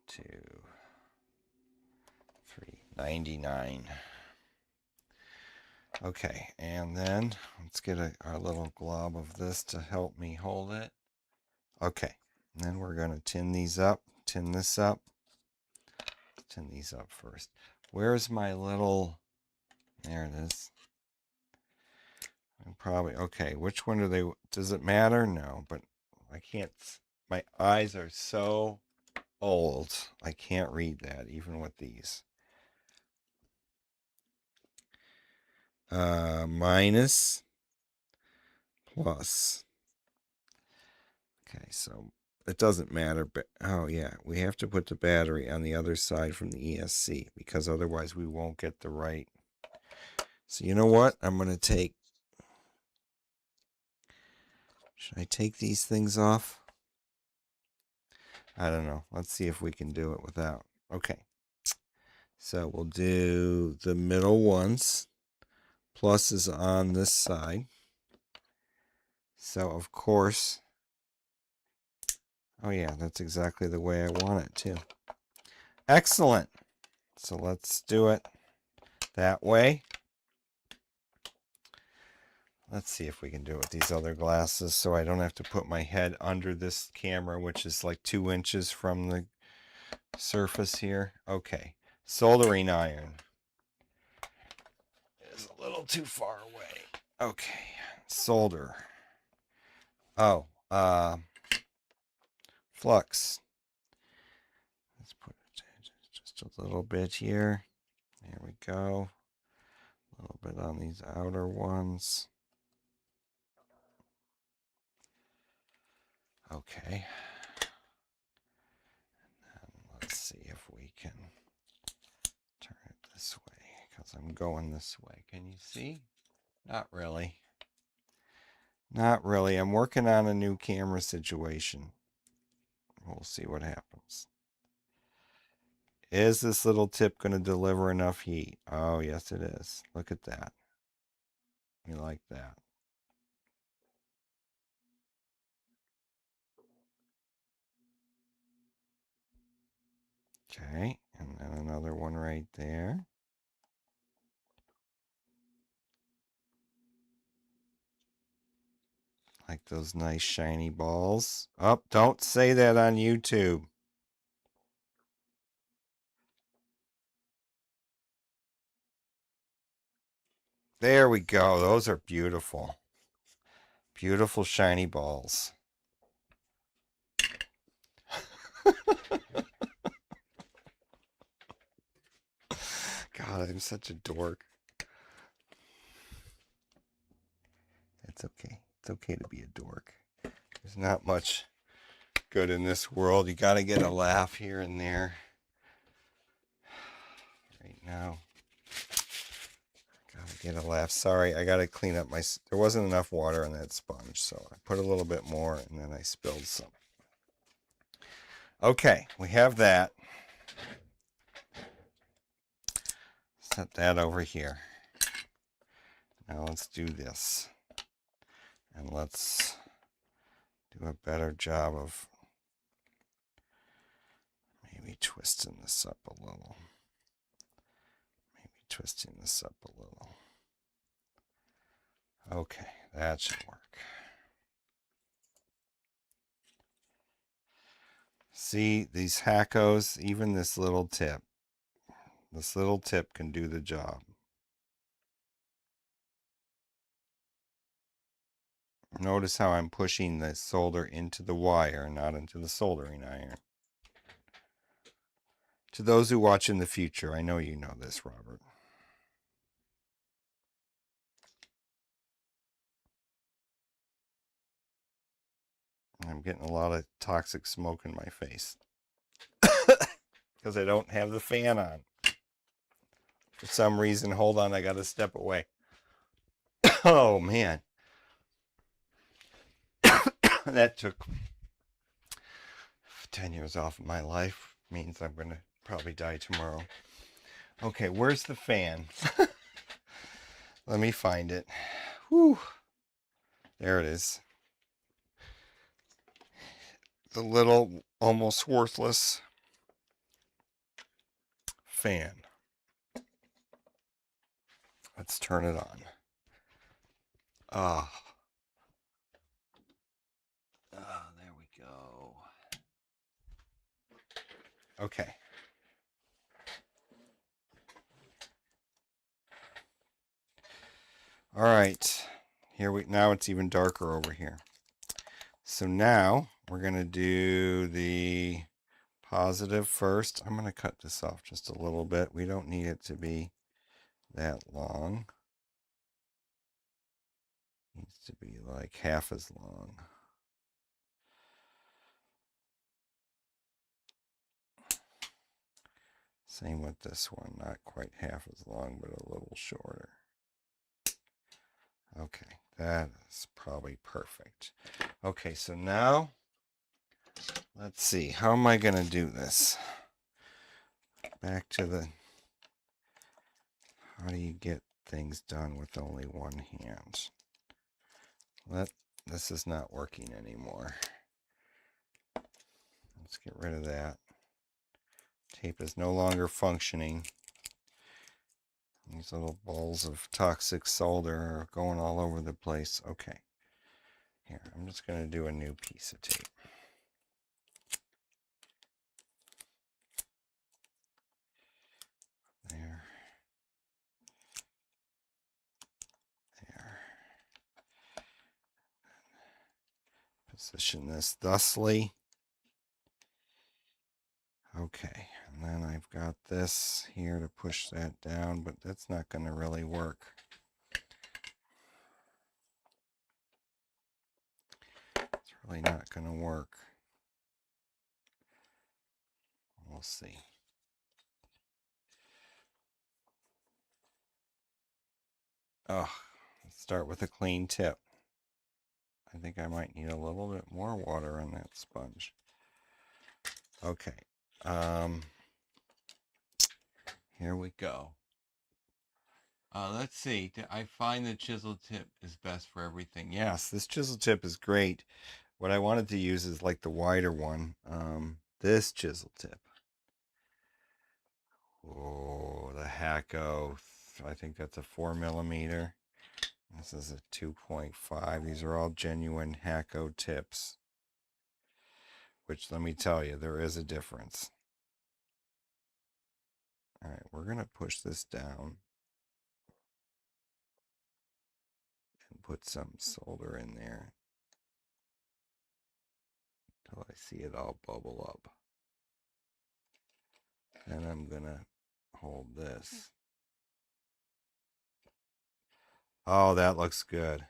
To 399. Okay, and then let's get our little glob of this to help me hold it. Okay, and then we're going to tin these up, tin this up. Tin these up first. Where's my little, there it is. Probably, okay, which one do they, does it matter? No, but I can't, my eyes are so old, I can't read that even with these. Minus, plus. Okay, so it doesn't matter, but oh yeah, we have to put the battery on the other side from the ESC because otherwise we won't get the right. So you know what? I'm going to take, should I take these things off? I don't know. Let's see if we can do it without. Okay. So we'll do the middle ones. Plus is on this side. So of course, oh yeah, that's exactly the way I want it too. Excellent. So let's do it that way. Let's see if we can do it with these other glasses so I don't have to put my head under this camera, which is like 2 inches from the surface here. Okay. Soldering iron is a little too far away. Okay. Solder. Oh, flux. Let's put it just a little bit here. There we go. A little bit on these outer ones. Okay. And let's see if we can turn it this way because I'm going this way. Can you see? Not really. Not really. I'm working on a new camera situation. We'll see what happens. Is this little tip going to deliver enough heat? Oh, yes, it is. Look at that. You like that. Okay, and then another one right there. Like those nice shiny balls. Oh, don't say that on YouTube. There we go. Those are beautiful. Beautiful shiny balls. God, I'm such a dork. It's okay. It's okay to be a dork. There's not much good in this world. You got to get a laugh here and there. Right now. Gotta get a laugh. Sorry, I gotta clean up my... There wasn't enough water on that sponge, so I put a little bit more and then I spilled some. Okay, we have that. Set that over here. Now let's do this. And let's do a better job of Maybe twisting this up a little. Maybe twisting this up a little. Okay, that should work. See, these hackos, even this little tip can do the job. Notice how I'm pushing the solder into the wire, not into the soldering iron. To those who watch in the future, I know you know this, Robert. I'm getting a lot of toxic smoke in my face because I don't have the fan on. For some reason, hold on, I got to step away. Oh, man. That took 10 years off of my life. Means I'm going to probably die tomorrow. Okay, where's the fan? Let me find it. Whew. There it is. The little, almost worthless fan. Let's turn it on. Ah. There we go. Okay. All right. Now it's even darker over here. So now we're going to do the positive first. I'm going to cut this off just a little bit. We don't need it to be that long. It needs to be like half as long. Same with this one, not quite half as long, but a little shorter. Okay, that is probably perfect. Okay, so now, let's see, how am I going to do this? Back to the, how do you get things done with only one hand? This is not working anymore. Let's get rid of that. Tape is no longer functioning. These little balls of toxic solder are going all over the place. Okay. Here, I'm just going to do a new piece of tape. There. There. Position this thusly. Okay, and then I've got this here to push that down, but that's not going to really work. It's really not going to work. We'll see. Oh, let's start with a clean tip. I think I might need a little bit more water on that sponge. Okay. Here we go. Let's see. I find the chisel tip is best for everything. Yes, this chisel tip is great. What I wanted to use is like the wider one. This chisel tip. Oh, the Hacko. I think that's a 4mm. This is a 2.5. These are all genuine Hacko tips. Which, let me tell you, there is a difference. All right, we're going to push this down and put some solder in there until I see it all bubble up. And I'm going to hold this. Oh, that looks good.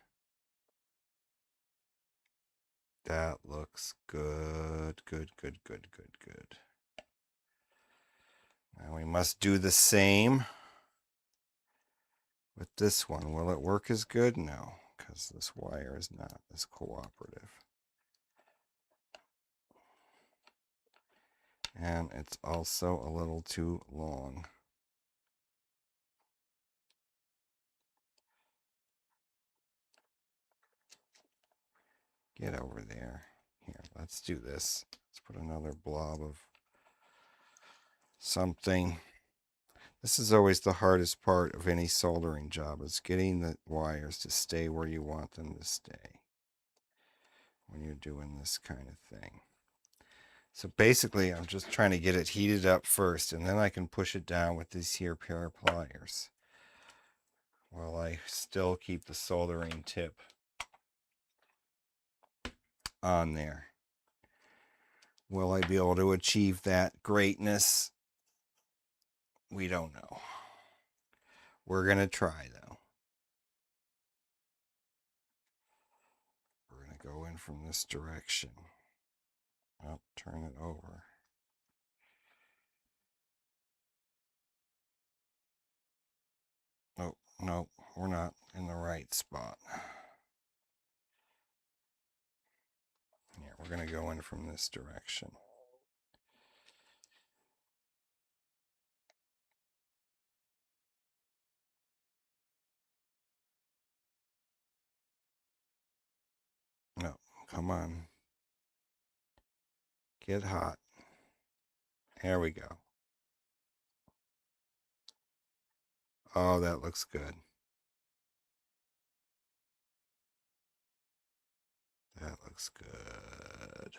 That looks good. Good, good, good, good, good. Now we must do the same with this one. Will it work as good? No, because this wire is not as cooperative. And it's also a little too long. Get over there. Here, let's do this. Let's put another blob of something. This is always the hardest part of any soldering job, is getting the wires to stay where you want them to stay when you're doing this kind of thing. So basically, I'm just trying to get it heated up first, and then I can push it down with these here pair of pliers while I still keep the soldering tip on there. Will I be able to achieve that greatness? We don't know. We're going to try, though. We're going to go in from this direction. Oh, turn it over. Oh, no, we're not in the right spot. Yeah, we're going to go in from this direction. No, come on. Get hot. There we go. Oh, that looks good. That looks good.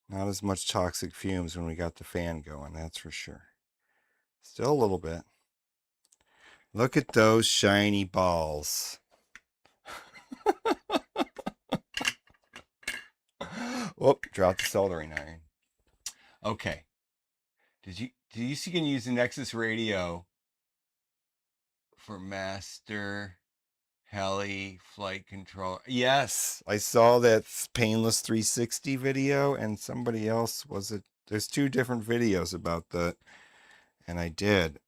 Not as much toxic fumes when we got the fan going, that's for sure. Still a little bit. Look at those shiny balls. Whoop, dropped the soldering iron. Okay. Did you see you can use the Nexus radio for master heli flight control? Yes, I saw that painless 360 video, and somebody else was it. There's two different videos about that, and I did.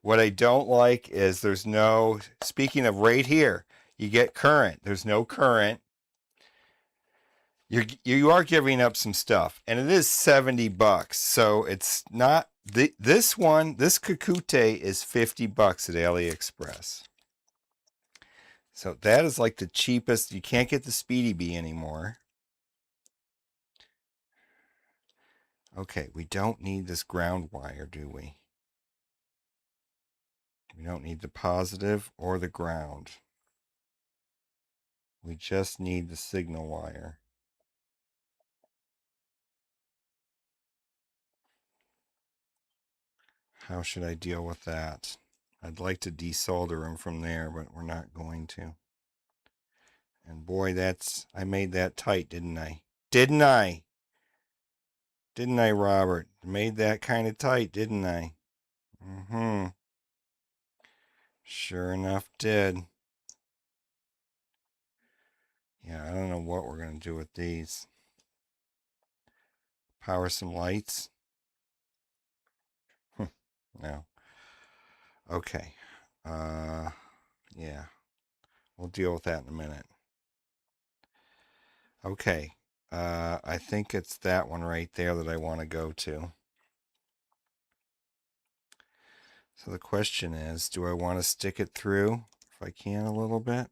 What I don't like is there's no, speaking of right here, you get current. There's no current. You are giving up some stuff, and it is $70. So it's not this one. This Kakute is $50 at AliExpress. So that is like the cheapest. You can't get the Speedy Bee anymore. Okay, we don't need this ground wire, do we? We don't need the positive or the ground. We just need the signal wire. How should I deal with that? I'd like to desolder them from there, but we're not going to. And boy, I made that tight, didn't I? Didn't I? Didn't I, Robert? Made that kind of tight, didn't I? Mm-hmm. Sure enough, did. Yeah, I don't know what we're going to do with these. Power some lights? No. Okay. Yeah. We'll deal with that in a minute. Okay. I think it's that one right there that I want to go to. So the question is, do I want to stick it through if I can a little bit?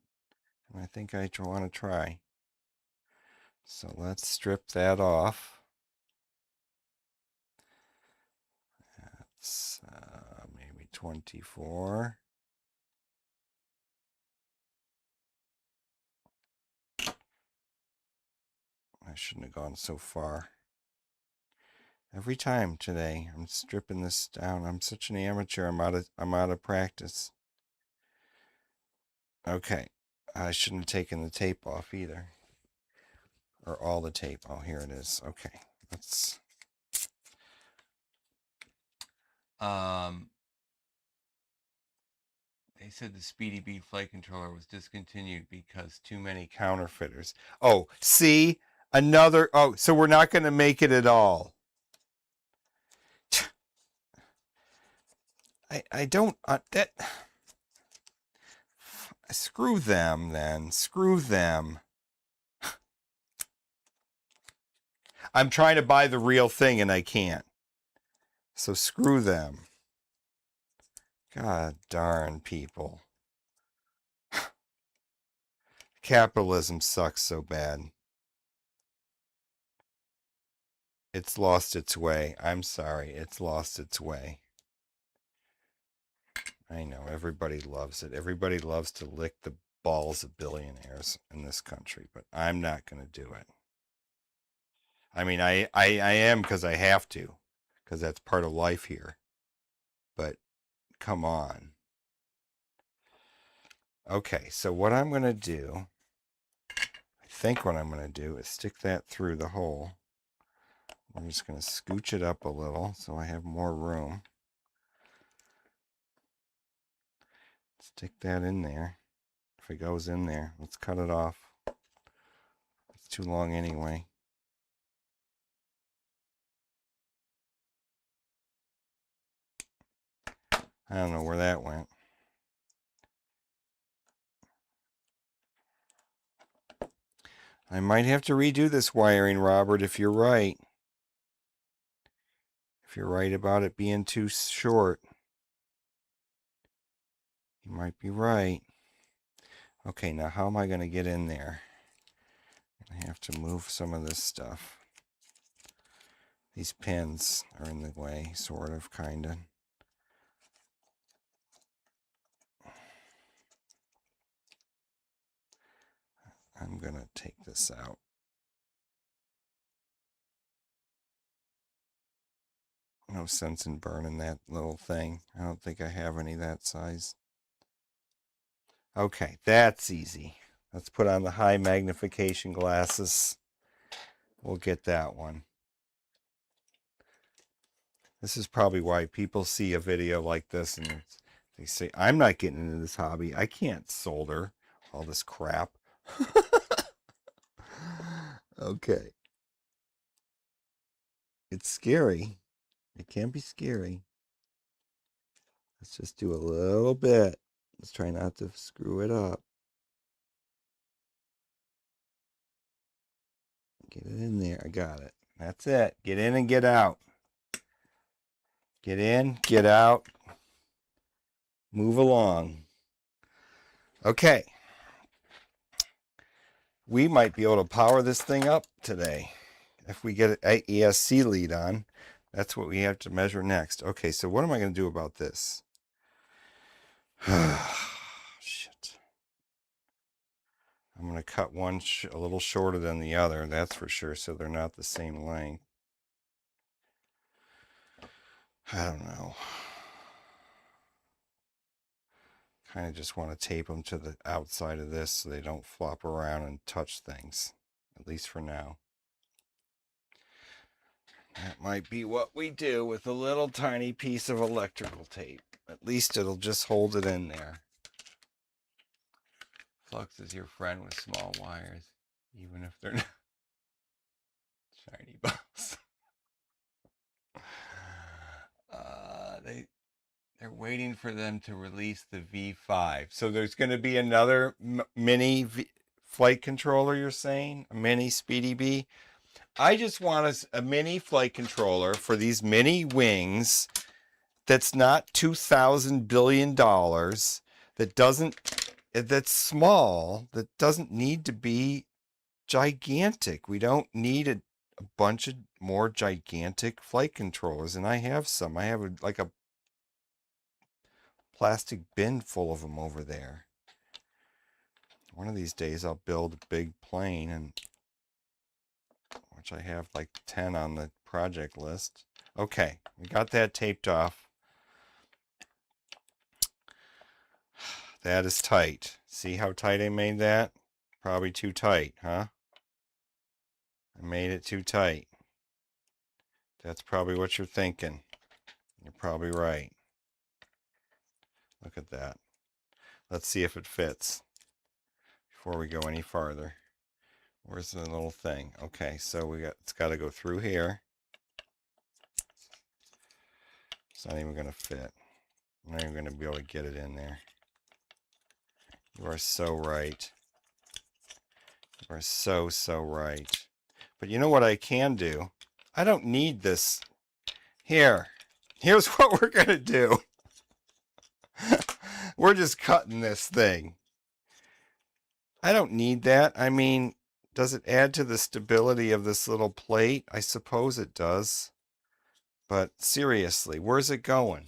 And I think I want to try. So let's strip that off. That's maybe 24. I shouldn't have gone so far. Every time today, I'm stripping this down. I'm such an amateur. I'm out of practice. Okay, I shouldn't have taken the tape off either, or all the tape. Oh, here it is. Okay, let's. They said the Speedy Bee flight controller was discontinued because too many counterfeiters. Oh, see, another. Oh, so we're not going to make it at all. I don't that. Screw them then. Screw them. I'm trying to buy the real thing and I can't. So screw them. God darn people. Capitalism sucks so bad. It's lost its way. I'm sorry. It's lost its way. I know. Everybody loves it. Everybody loves to lick the balls of billionaires in this country, but I'm not going to do it. I mean, I am because I have to, because that's part of life here. But come on. Okay, so what I'm going to do, I think what I'm going to do is stick that through the hole. I'm just going to scooch it up a little so I have more room. Stick that in there. If it goes in there, let's cut it off. It's too long anyway. I don't know where that went. I might have to redo this wiring, Robert, if you're right. If you're right about it being too short. You might be right. Okay, now how am I going to get in there? I have to move some of this stuff. These pins are in the way, sort of, kind of. I'm going to take this out. No sense in burning that little thing. I don't think I have any that size. Okay, that's easy. Let's put on the high magnification glasses. We'll get that one. This is probably why people see a video like this and they say, I'm not getting into this hobby. I can't solder all this crap. Okay. It's scary. It can be scary. Let's just do a little bit. Let's try not to screw it up. Get it in there. I got it. That's it. Get in and get out. Get in, get out. Move along. Okay. We might be able to power this thing up today. If we get an ESC lead on, that's what we have to measure next. Okay, so what am I going to do about this? Shit. I'm going to cut one a little shorter than the other, that's for sure, so they're not the same length. I don't know. Kind of just want to tape them to the outside of this so they don't flop around and touch things, at least for now. That might be what we do with a little tiny piece of electrical tape. At least it'll just hold it in there. Flux is your friend with small wires, even if they're not shiny balls. They're waiting for them to release the V5. So there's going to be another mini flight controller, you're saying? A mini Speedy Bee? I just want a mini flight controller for these mini wings that's not $2,000 billion, that's small, that doesn't need to be gigantic. We don't need a bunch of more gigantic flight controllers, and I have some. I have like a plastic bin full of them over there. One of these days I'll build a big plane, and which I have like 10 on the project list. Okay, we got that taped off. That is tight. See how tight I made that? Probably too tight, huh? I made it too tight. That's probably what you're thinking. You're probably right. Look at that. Let's see if it fits before we go any farther. Where's the little thing? Okay, so it's got to go through here. It's not even going to fit. I'm not even going to be able to get it in there. You are so right. You are so, so right. But you know what I can do? I don't need this. Here's what we're going to do. We're just cutting this thing. I don't need that. I mean, does it add to the stability of this little plate? I suppose it does. But seriously, where's it going?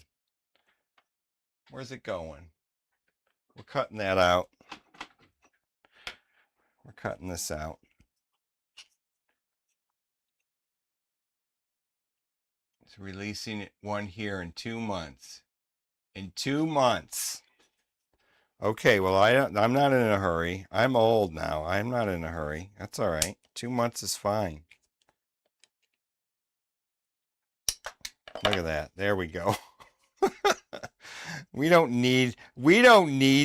Where's it going? We're cutting that out. We're cutting this out. It's releasing one here in 2 months. In 2 months. Okay, well, I'm not in a hurry. I'm old now. I'm not in a hurry. That's all right. 2 months is fine. Look at that. There we go. We don't need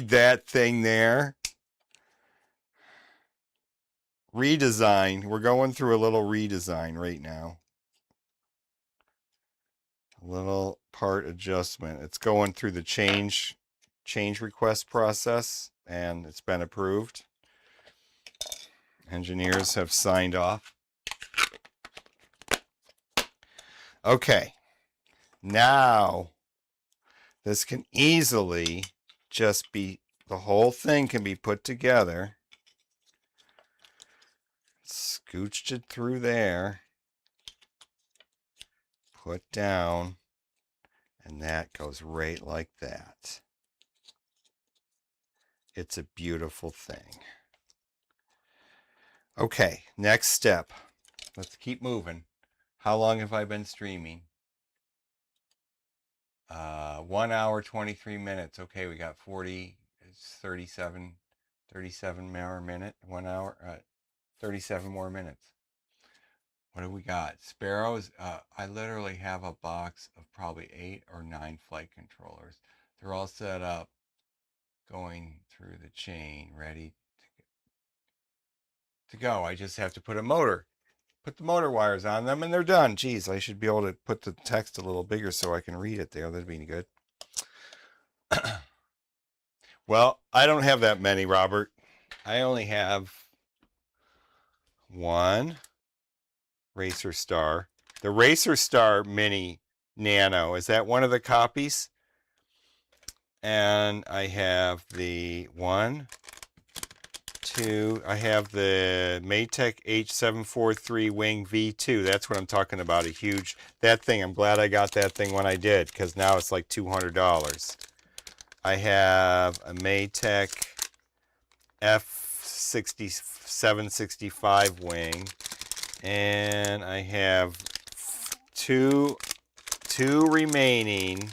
that thing there. Redesign. We're going through a little redesign right now. A little part adjustment. It's going through the change request process, and it's been approved. Engineers have signed off. Okay. Now, this can easily just be, the whole thing can be put together. Scooched it through there. Put down. And that goes right like that. It's a beautiful thing. Okay, next step. Let's keep moving. How long have I been streaming? 1 hour, 23 minutes. Okay, we got 37 more minutes. 1 hour, 37 more minutes. What do we got? Sparrows. I literally have a box of probably 8 or 9 flight controllers. They're all set up, going through the chain, ready to go. I just have to put the motor wires on them, and they're done. Geez, I should be able to put the text a little bigger so I can read it there. That'd be good. Well, I don't have that many, Robert. I only have one Racer Star. The Racer Star Mini Nano. Is that one of the copies? And I have the I have the Maytech H743 Wing V2. That's what I'm talking about. That thing. I'm glad I got that thing when I did, because now it's like $200. I have a Maytech F765 Wing, and I have two remaining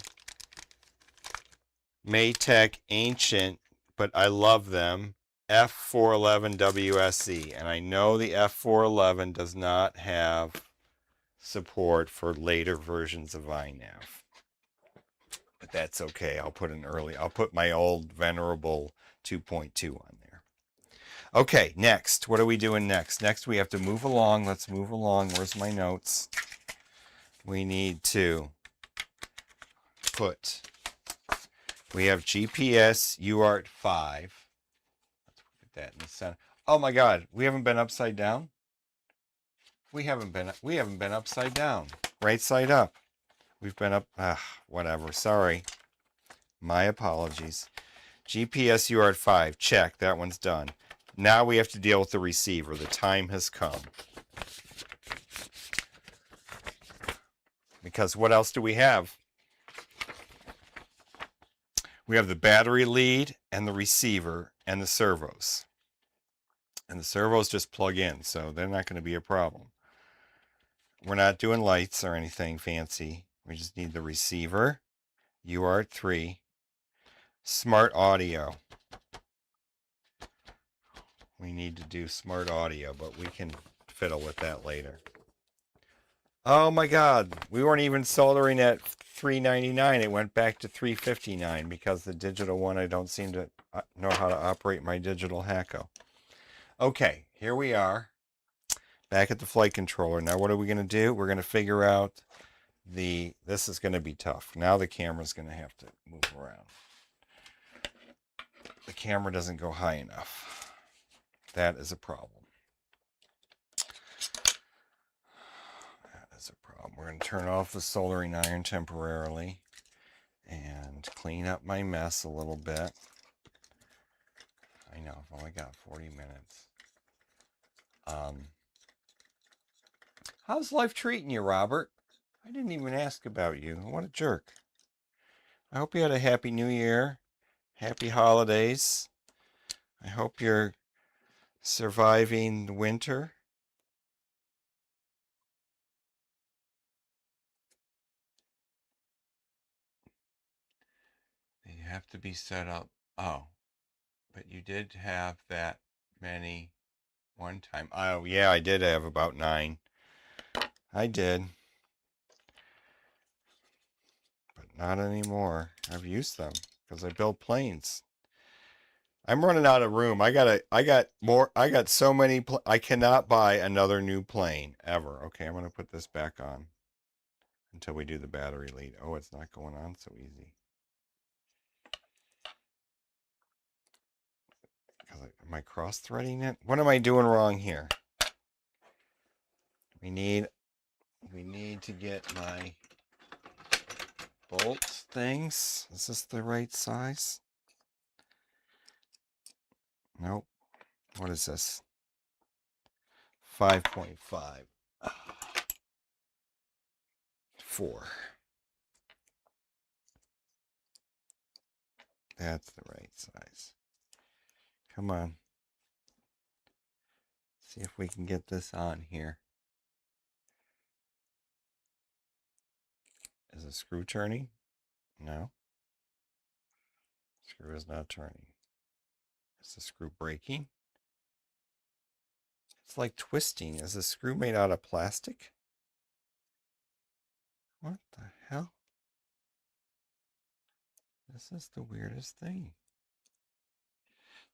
Maytech Ancient, but I love them, F411 WSE, and I know the F411 does not have support for later versions of iNav, but that's okay. I'll put my old venerable 2.2 on there. Okay, next. What are we doing next? Next, we have to move along. Let's move along. Where's my notes? We need to we have GPS UART 5. Let's put that in the center. Oh my God, we haven't been upside down? We haven't been upside down. Right side up. We've been up, whatever, sorry. My apologies. GPS UART 5, check, that one's done. Now we have to deal with the receiver. The time has come. Because what else do we have? We have the battery lead and the receiver and the servos. And the servos just plug in, so they're not going to be a problem. We're not doing lights or anything fancy. We just need the receiver, UART 3, smart audio. We need to do smart audio, but we can fiddle with that later. Oh my God, we weren't even soldering at $3.99. It went back to $3.59 because the digital one, I don't seem to know how to operate my digital Hacko. Okay, here we are. Back at the flight controller. Now what are we going to do? We're going to figure out this is going to be tough. Now the camera's going to have to move around. The camera doesn't go high enough. That is a problem. We're going to turn off the soldering iron temporarily and clean up my mess a little bit. I know, I've only got 40 minutes. How's life treating you, Robert? I didn't even ask about you. What a jerk. I hope you had a happy new year. Happy holidays. I hope you're surviving the winter. You have to be set up. Oh, but you did have that many one time. Oh, yeah, I did have about 9. I did. But not anymore. I've used them because I build planes. I'm running out of room. I got so many. I cannot buy another new plane ever. Okay, I'm going to put this back on until we do the battery lead. Oh, it's not going on so easy. Am I cross-threading it? What am I doing wrong here? We need to get my bolt things. Is this the right size? Nope. What is this? 5.5. 4. That's the right size. Come on. See if we can get this on here. Is the screw turning? No. Screw is not turning. Is the screw breaking? It's like twisting. Is the screw made out of plastic? What the hell? This is the weirdest thing.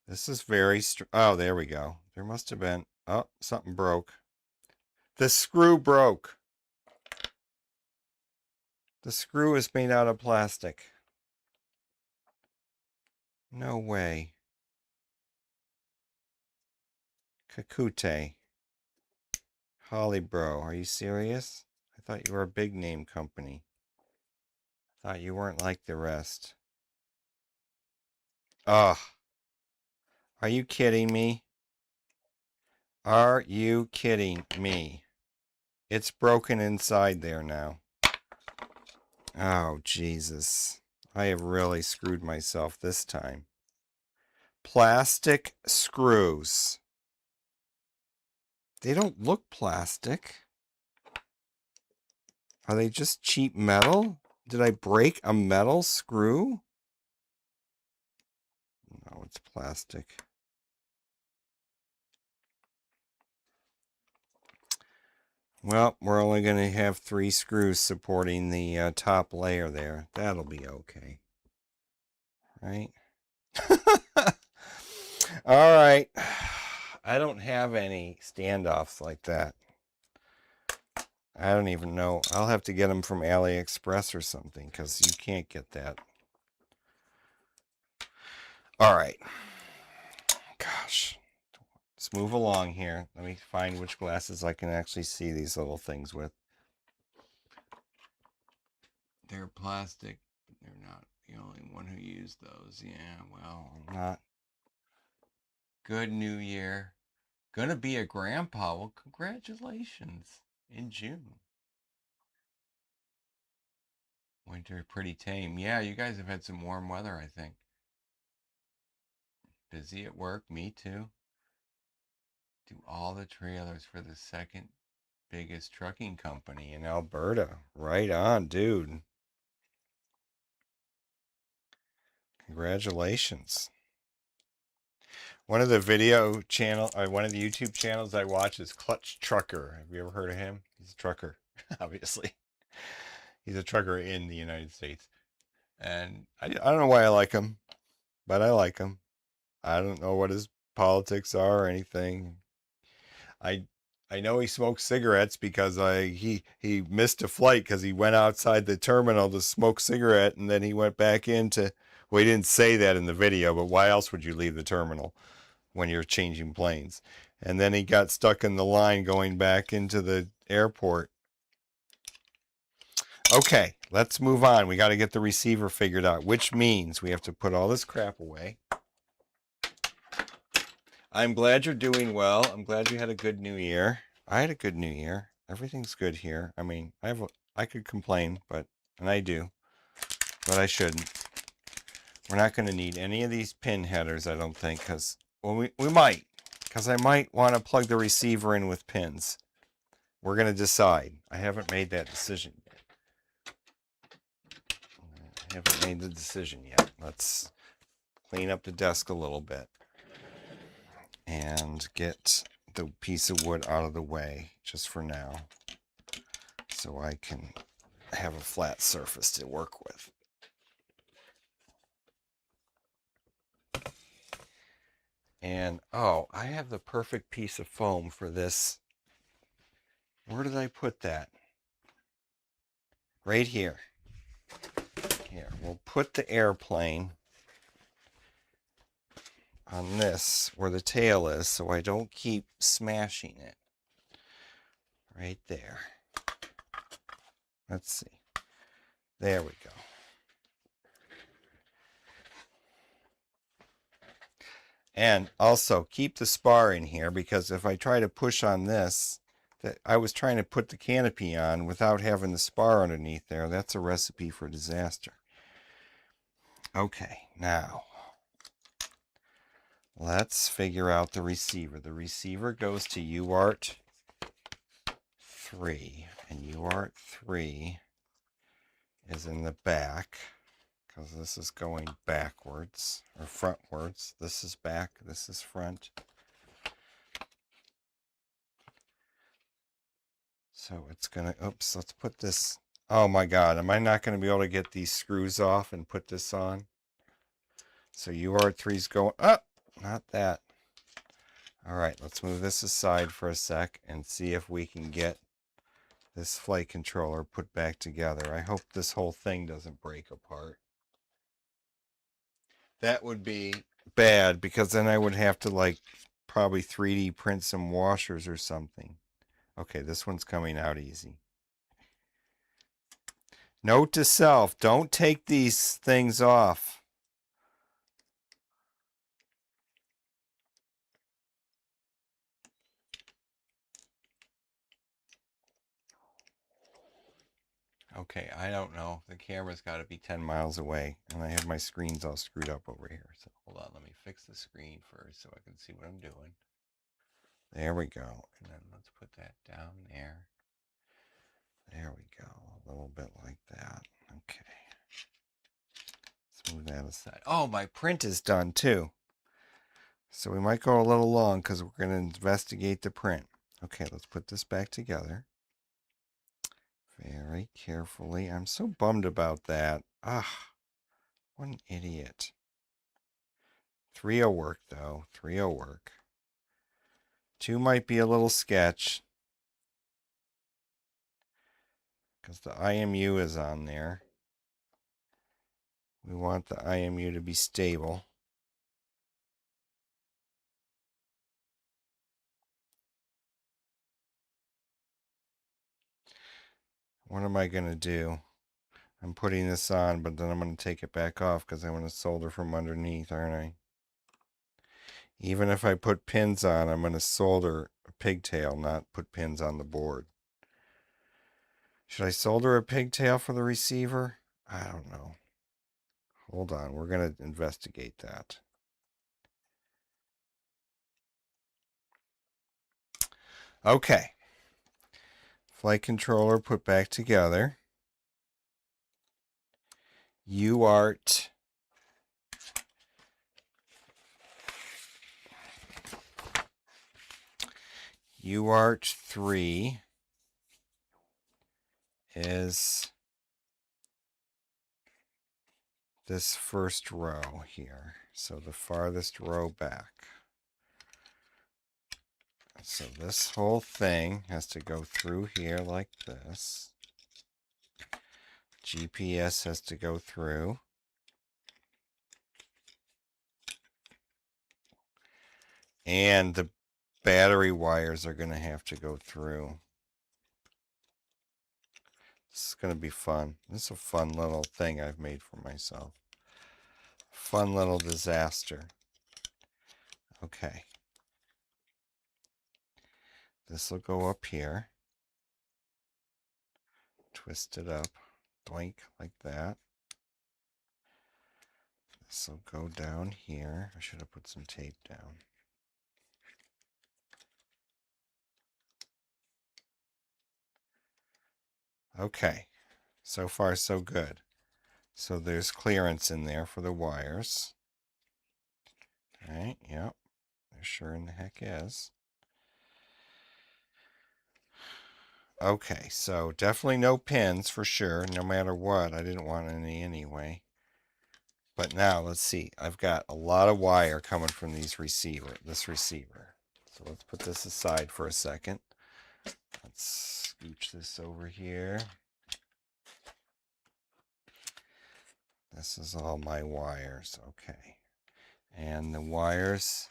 This is very oh, there we go. There must have been, oh, something broke. The screw broke. The screw is made out of plastic. No way. Kakute. Holly bro, are you serious? I thought you were a big name company. I thought you weren't like the rest. Ugh. Are you kidding me? Are you kidding me? It's broken inside there now. Oh, Jesus. I have really screwed myself this time. Plastic screws. They don't look plastic. Are they just cheap metal? Did I break a metal screw? No, it's plastic. Well, we're only going to have 3 screws supporting the top layer there. That'll be okay. Right? All right. I don't have any standoffs like that. I don't even know. I'll have to get them from AliExpress or something because you can't get that. All right. Gosh. Let's move along here. Let me find which glasses I can actually see these little things with. They're plastic, but they're not the only one who used those. Yeah, well, I'm not. Good New Year. Gonna be a grandpa. Well, congratulations. In June. Winter pretty tame. Yeah, you guys have had some warm weather, I think. Busy at work. Me too. Do all the trailers for the second biggest trucking company in Alberta. Right on, dude. Congratulations. One of the one of the YouTube channels I watch is Clutch Trucker. Have you ever heard of him? He's a trucker, obviously. He's a trucker in the United States. And I don't know why I like him, but I like him. I don't know what his politics are or anything. I I know he smokes cigarettes because he missed a flight because he went outside the terminal to smoke cigarette and then he went back into. Well, he didn't say that in the video, but why else would you leave the terminal when you're changing planes? And then he got stuck in the line going back into the airport. Okay, let's move on. We got to get the receiver figured out, which means we have to put all this crap away. I'm glad you're doing well. I'm glad you had a good New Year. I had a good New Year. Everything's good here. I mean, I could complain, and I do, but I shouldn't. We're not going to need any of these pin headers, I don't think, because, well, we might, because I might want to plug the receiver in with pins. We're going to decide. I haven't made that decision yet. I haven't made the decision yet. Let's clean up the desk a little bit and get the piece of wood out of the way just for now, so I can have a flat surface to work with. And, oh, I have the perfect piece of foam for this. Where did I put that? Right here. Here, we'll put the airplane on this where the tail is so I don't keep smashing it. Right there. Let's see. There we go. And also keep the spar in here, because if I try to push on this, I was trying to put the canopy on without having the spar underneath there. That's a recipe for disaster. Okay, now let's figure out the receiver. The receiver goes to UART 3, and UART 3 is in the back, because this is going backwards, or frontwards. This is back, this is front. So it's going to, oops, let's put this, oh my God, am I not going to be able to get these screws off and put this on? So UART3's going up, not that. All right, let's move this aside for a sec and see if we can get this flight controller put back together. I hope this whole thing doesn't break apart. That would be bad, because then I would have to, like, probably 3D print some washers or something. Okay, this one's coming out easy. Note to self, don't take these things off. Okay, I don't know. The camera's got to be 10 miles away, and I have my screens all screwed up over here. So hold on, let me fix the screen first so I can see what I'm doing. There we go. And then let's put that down there. There we go. A little bit like that. Okay. Let's move that aside. Oh, my print is done too. So we might go a little long because we're going to investigate the print. Okay, let's put this back together. Very carefully. I'm so bummed about that. Ah, what an idiot. 3 will work, though. 3 will work. 2 might be a little sketch, because the IMU is on there. We want the IMU to be stable. What am I going to do? I'm putting this on, but then I'm going to take it back off because I want to solder from underneath, aren't I? Even if I put pins on, I'm going to solder a pigtail, not put pins on the board. Should I solder a pigtail for the receiver? I don't know. Hold on, we're going to investigate that. Okay. Flight controller put back together. UART. UART 3 is this first row here. So the farthest row back. So this whole thing has to go through here like this. GPS has to go through. And the battery wires are going to have to go through. This is going to be fun. This is a fun little thing I've made for myself. Fun little disaster. Okay. This will go up here. Twist it up. Doink, like that. This will go down here. I should have put some tape down. Okay, so far so good. So there's clearance in there for the wires. All right, yep, there sure in the heck is. Okay, so definitely no pins for sure, no matter what. I didn't want any anyway. But now let's see. I've got a lot of wire coming from this receiver. So let's put this aside for a second. Let's scooch this over here. This is all my wires. Okay. And the wires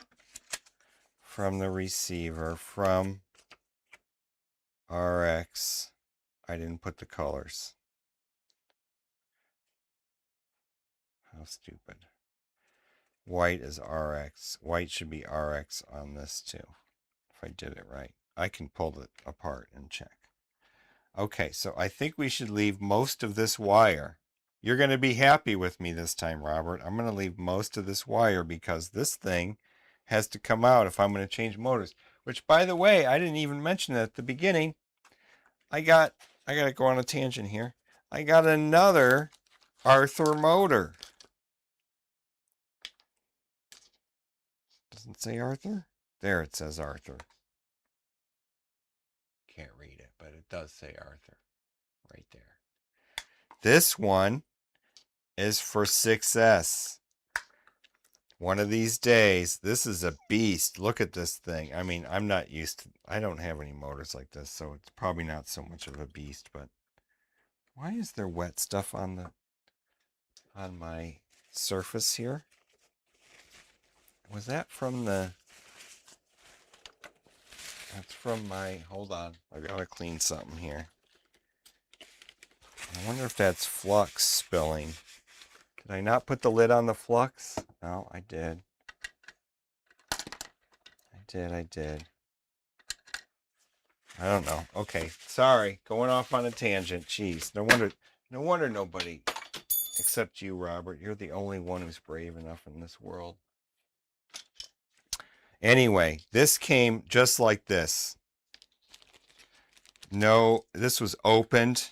from the receiver from RX. I didn't put the colors. How stupid. White is RX. White should be RX on this too. If I did it right. I can pull it apart and check. Okay, so I think we should leave most of this wire. You're going to be happy with me this time, Robert. I'm going to leave most of this wire because this thing has to come out if I'm going to change motors. Which, by the way, I didn't even mention it at the beginning. I got to go on a tangent here. I got another Arthur motor. Doesn't say Arthur? There it says Arthur. Can't read it, but it does say Arthur right there. This one is for 6S. One of these days, this is a beast. Look at this thing. I mean, I'm not used to, I don't have any motors like this, so it's probably not so much of a beast, but why is there wet stuff on my surface here? Was that from the, that's from my, hold on, I gotta clean something here. I wonder if that's flux spilling. Did I not put the lid on the flux? No, I did. I did. I don't know. Okay, sorry, going off on a tangent. Jeez, no wonder nobody except you, Robert. You're the only one who's brave enough in this world. Anyway, this came just like this. No, this was opened.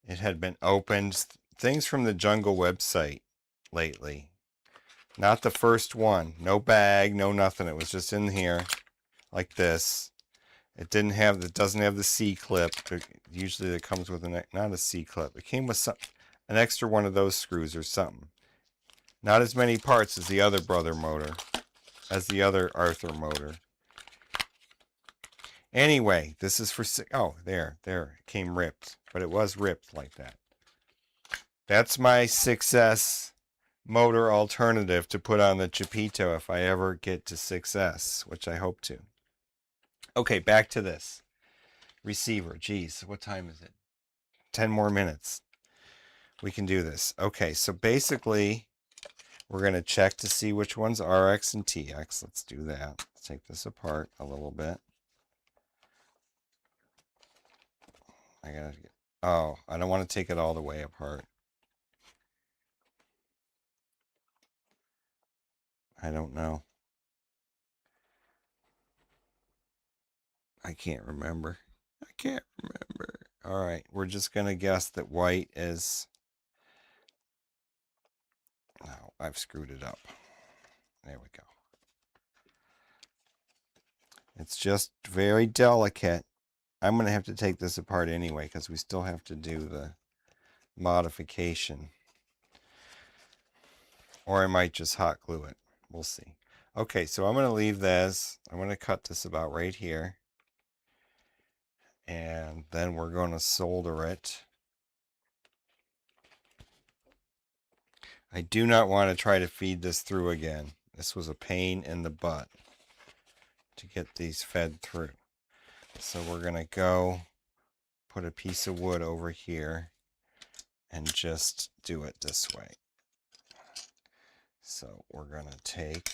It had been opened. Things from the Jungle website lately. Not the first one. No bag, no nothing. It was just in here like this. It doesn't have the C clip. Usually it comes with not a C clip. It came with an extra one of those screws or something. Not as many parts as the other brother motor, as the other Arthur motor. Anyway, this is for, oh, there, it came ripped, but it was ripped like that. That's my 6S motor alternative to put on the Chupito if I ever get to 6S, which I hope to. Okay, back to this receiver. Geez, what time is it? 10 more minutes. We can do this. Okay, so basically, we're going to check to see which one's RX and TX. Let's do that. Let's take this apart a little bit. I don't want to take it all the way apart. I don't know. I can't remember. All right, we're just going to guess that white is... No, I've screwed it up. There we go. It's just very delicate. I'm going to have to take this apart anyway because we still have to do the modification. Or I might just hot glue it. We'll see. Okay, so I'm going to leave this. I'm going to cut this about right here. And then we're going to solder it. I do not want to try to feed this through again. This was a pain in the butt to get these fed through. So we're going to go put a piece of wood over here and just do it this way. So we're going to take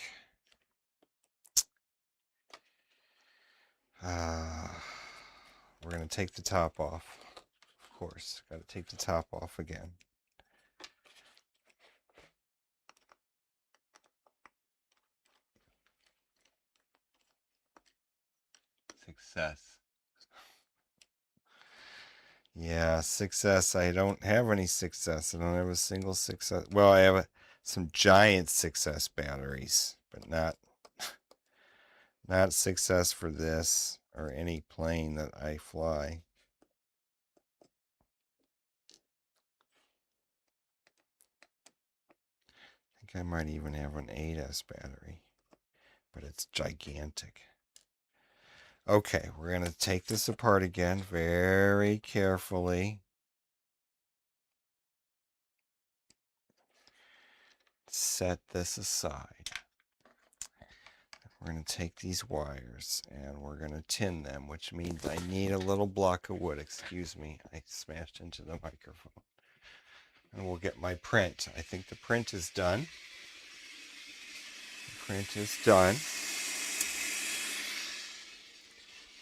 We're going to take the top off. Of course, got to take the top off again. Success. Yeah, success. I don't have any success. I don't have a single success. Well, I have some giant success batteries, but not success for this or any plane that I fly. I think I might even have an 8S battery, but it's gigantic. Okay, we're going to take this apart again very carefully. Set this aside. We're going to take these wires and we're going to tin them, which means I need a little block of wood. Excuse me, I smashed into the microphone. And we'll get my print. I think the print is done. The print is done.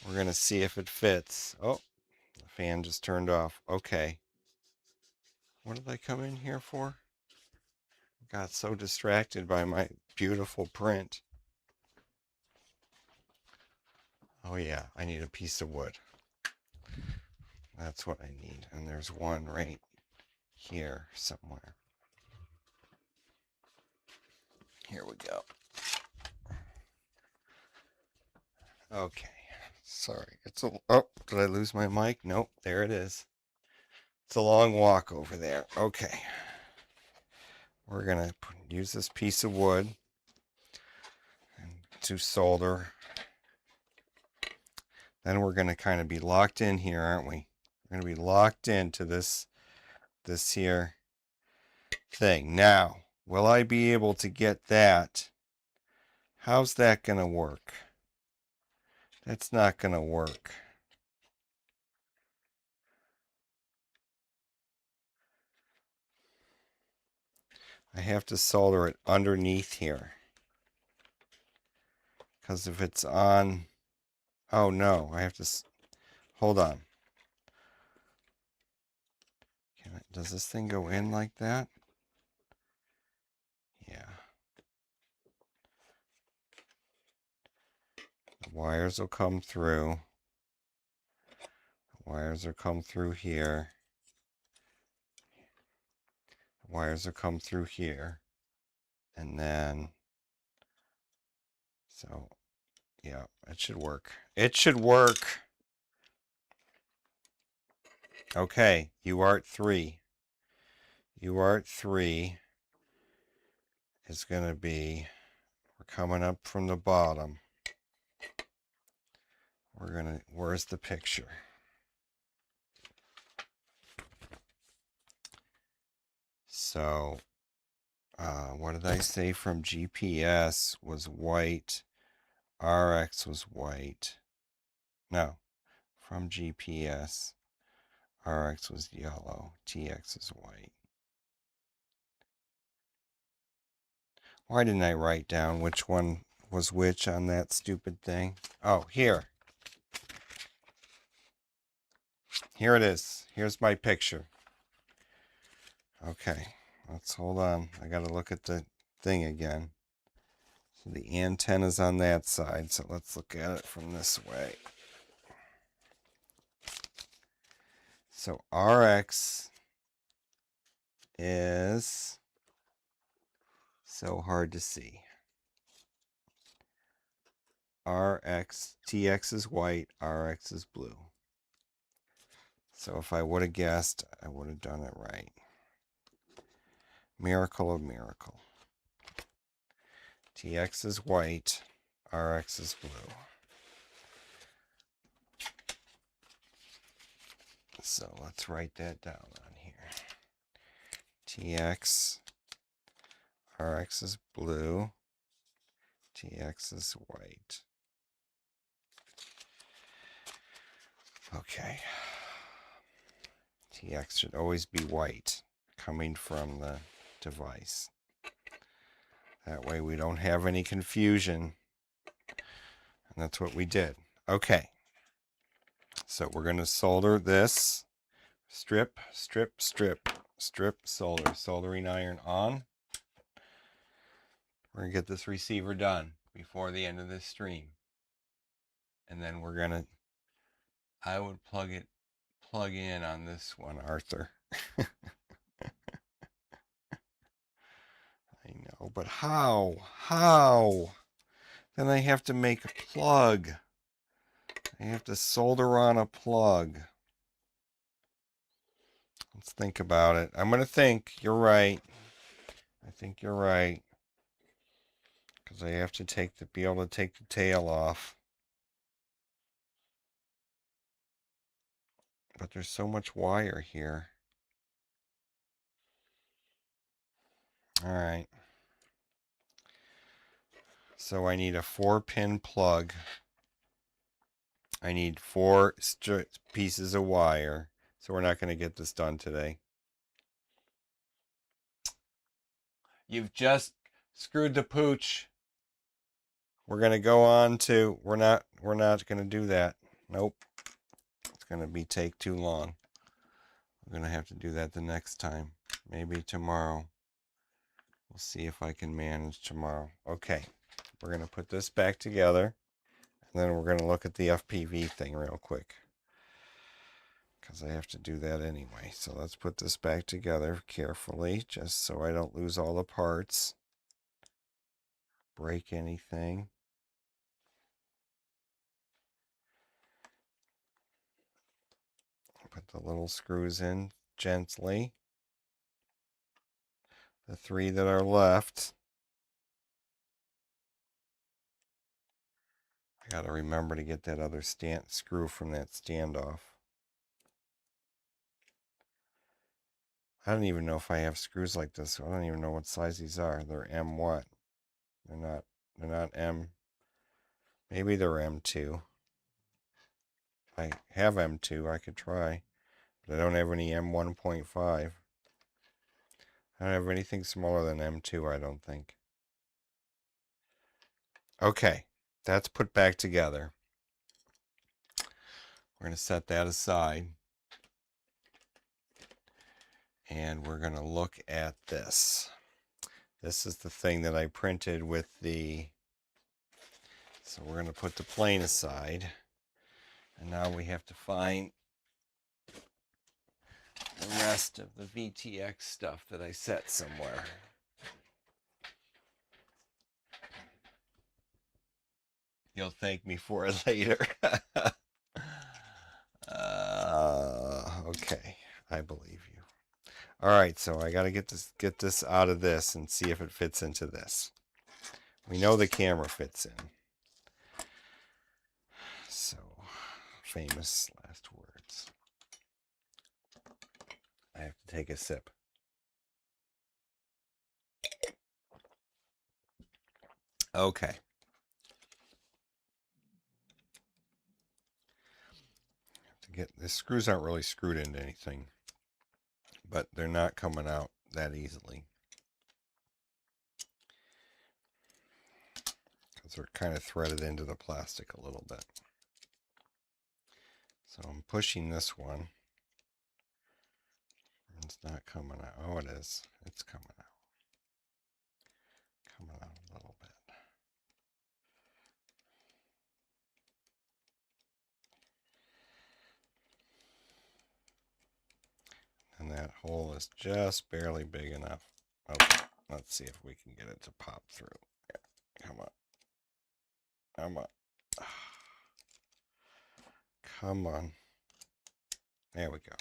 We're going to see if it fits. Oh, the fan just turned off. Okay. What did I come in here for? Got so distracted by my beautiful print. Oh yeah, I need a piece of wood. That's what I need. And there's one right here somewhere. Here we go. Okay. Sorry. Oh, did I lose my mic? Nope, there it is. It's a long walk over there. Okay. We're going to use this piece of wood to solder. Then we're going to kind of be locked in here, aren't we? We're going to be locked into this here thing. Now, will I be able to get that? How's that going to work? That's not going to work. I have to solder it underneath here. Because if it's on... Oh, no. I have to... Hold on. Does this thing go in like that? Yeah. The wires will come through. The wires will come through here. The wires will come through here. And then... So, yeah, it should work. It should work! Okay, UART 3. UART 3 is going to be... We're coming up from the bottom. Where's the picture? So, what did I say from GPS was white, RX was white. No, from GPS, RX was yellow, TX is white. Why didn't I write down which one was which on that stupid thing? Oh, here. Here it is. Here's my picture. Okay, let's hold on. I gotta look at the thing again. So the antenna's on that side, so let's look at it from this way. So RX is so hard to see. TX is white, RX is blue. So if I would have guessed, I would have done it right. Miracle of miracle. TX is white, RX is blue. So let's write that down on here. TX, RX is blue, TX is white. Okay. TX should always be white coming from the device. That way we don't have any confusion. And that's what we did. Okay. So we're going to solder this. Strip, strip, strip, strip, solder. Soldering iron on. We're going to get this receiver done before the end of this stream. And then we're going to, I would plug in on this one, Arthur. I know, but how? How? Then I have to make a plug. I have to solder on a plug. Let's think about it. I'm going to think. You're right. I think you're right. Because I have to be able to take the tail off. But there's so much wire here. All right. So I need a 4-pin plug. I need 4 pieces of wire. So we're not going to get this done today. You've just screwed the pooch. We're going to go on to, we're not going to do that. Nope. It's going to take too long. We're going to have to do that the next time. Maybe tomorrow. We'll see if I can manage tomorrow. Okay. We're going to put this back together. And then we're going to look at the FPV thing real quick. Because I have to do that anyway. So let's put this back together carefully. Just so I don't lose all the parts. Break anything. Put the little screws in gently. The 3 that are left. I got to remember to get that other screw from that standoff. I don't even know if I have screws like this. I don't even know what size these are. They're M what? They're not M. Maybe they're M2. I have M2. I could try. But I don't have any M1.5. I don't have anything smaller than M2, I don't think. Okay. That's put back together. We're going to set that aside. And we're going to look at this. This is the thing that I printed with the... So we're going to put the plane aside. And now we have to find the rest of the VTX stuff that I set somewhere. You'll thank me for it later. Okay, I believe you. All right, so I got to get this out of this and see if it fits into this. We know the camera fits in. So, famous last words. I have to take a sip. Okay. The screws aren't really screwed into anything, but they're not coming out that easily because they're kind of threaded into the plastic a little bit. So I'm pushing this one. It's not coming out. Oh, it is. It's coming out. Coming out a little bit. And that hole is just barely big enough. Okay, let's see if we can get it to pop through. Yeah, come on. Come on. Come on. There we go.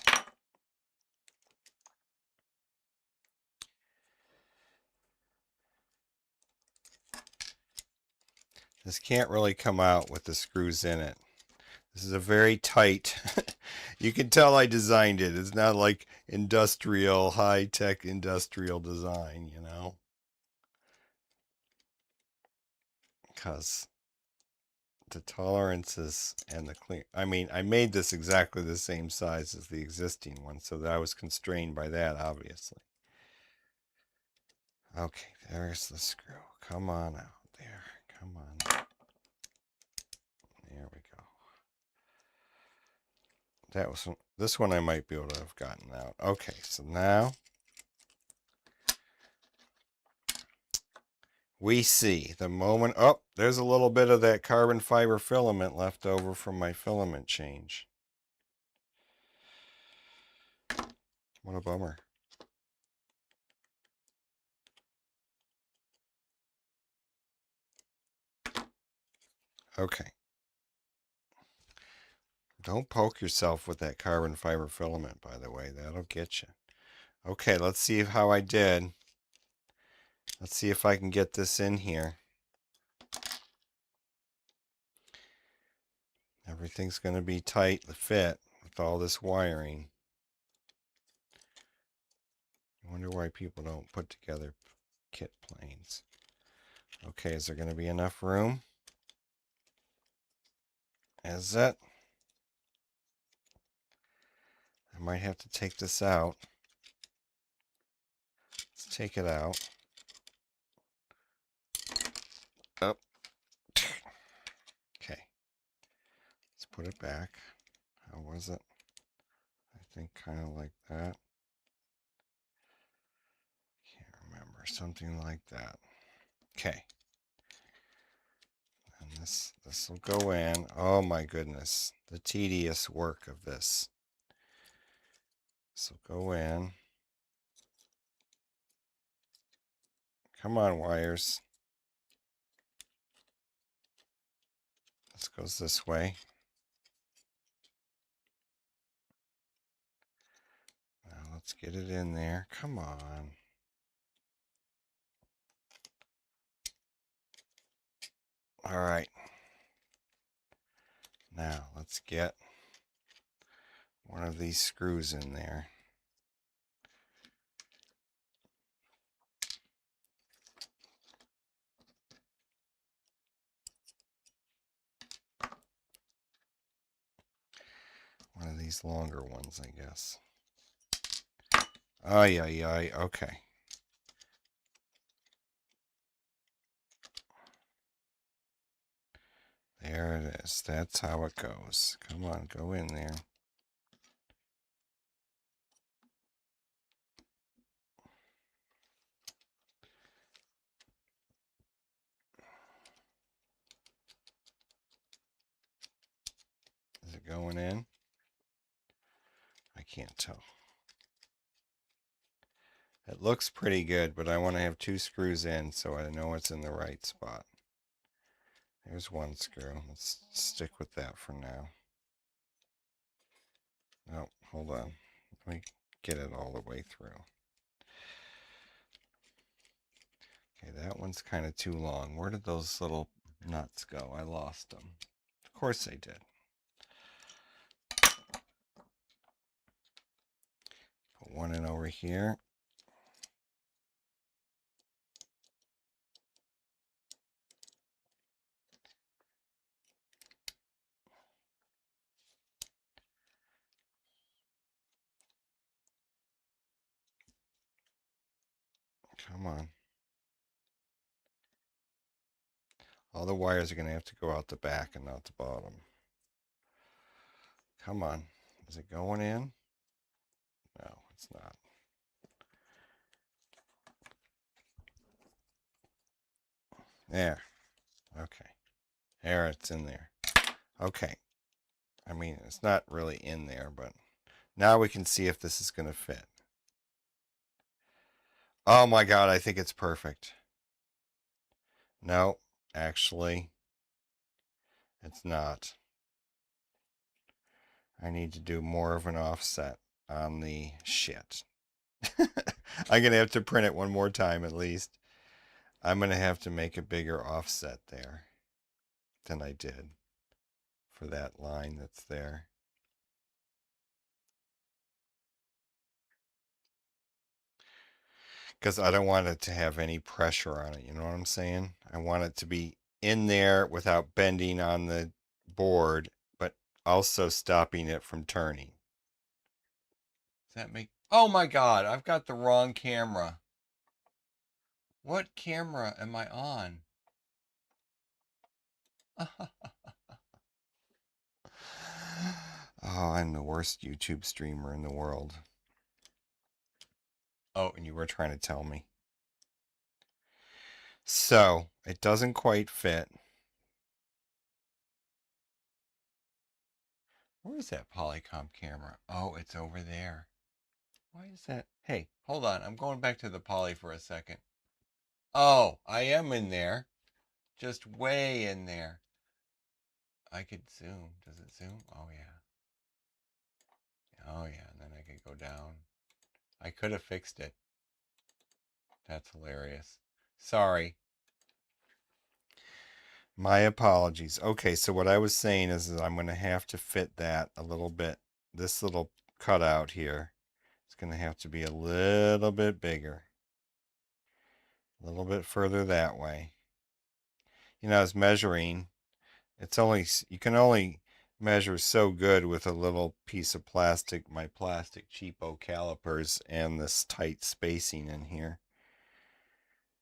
This can't really come out with the screws in it. This is a very tight, you can tell I designed it. It's not like industrial, high-tech industrial design, you know? Because the tolerances and the clean, I mean, I made this exactly the same size as the existing one, so that I was constrained by that, obviously. Okay, there's the screw. Come on out there. Come on. There we go. that was this one I might be able to have gotten out. Okay, so now we see the moment. Oh, there's a little bit of that carbon fiber filament left over from my filament change. What a bummer. Okay. Don't poke yourself with that carbon fiber filament, by the way. That'll get you. Okay, let's see how I did. Let's see if I can get this in here. Everything's going to be tight to fit with all this wiring. I wonder why people don't put together kit planes. Okay, is there going to be enough room? Is it? I might have to take this out. Let's take it out. Oh. Okay. Let's put it back. How was it? I think kind of like that. Can't remember. Something like that. Okay. And this will go in. Oh my goodness. The tedious work of this. This will go in. Come on, wires. This goes this way. Now let's get it in there. Come on. All right. Now let's get one of these screws in there. One of these longer ones, I guess. Ay, ay, ay. Okay. There it is. That's how it goes. Come on, go in there. Is it going in? I can't tell. It looks pretty good, but I want to have two screws in so I know it's in the right spot. There's one screw. Let's stick with that for now. Oh, hold on. Let me get it all the way through. Okay, that one's kind of too long. Where did those little nuts go? I lost them. Of course I did. Put one in over here. Come on. All the wires are going to have to go out the back and not the bottom. Come on. Is it going in? No, it's not. There. Okay. There, it's in there. Okay. I mean, it's not really in there, but now we can see if this is going to fit. Oh my God, I think it's perfect. No, actually, it's not. I need to do more of an offset on the shit. I'm going to have to print it one more time at least. I'm going to have to make a bigger offset there than I did for that line that's there. Because I don't want it to have any pressure on it. You know what I'm saying? I want it to be in there without bending on the board, but also stopping it from turning. Does that make... Oh my God, I've got the wrong camera. What camera am I on? Oh, I'm the worst YouTube streamer in the world. Oh, and you were trying to tell me. So, it doesn't quite fit. Where is that Polycom camera? Oh, it's over there. Why is that? Hey, hold on. I'm going back to the Poly for a second. Oh, I am in there. Just way in there. I could zoom. Does it zoom? Oh, yeah. Oh, yeah. And then I could go down. I could have fixed it. That's hilarious. Sorry. My apologies. Okay, so what I was saying is I'm going to have to fit that a little bit. This little cutout here is going to have to be a little bit bigger. A little bit further that way. You know, I was measuring. It's only, you can only measure so good with a little piece of plastic, my plastic cheapo calipers, and this tight spacing in here.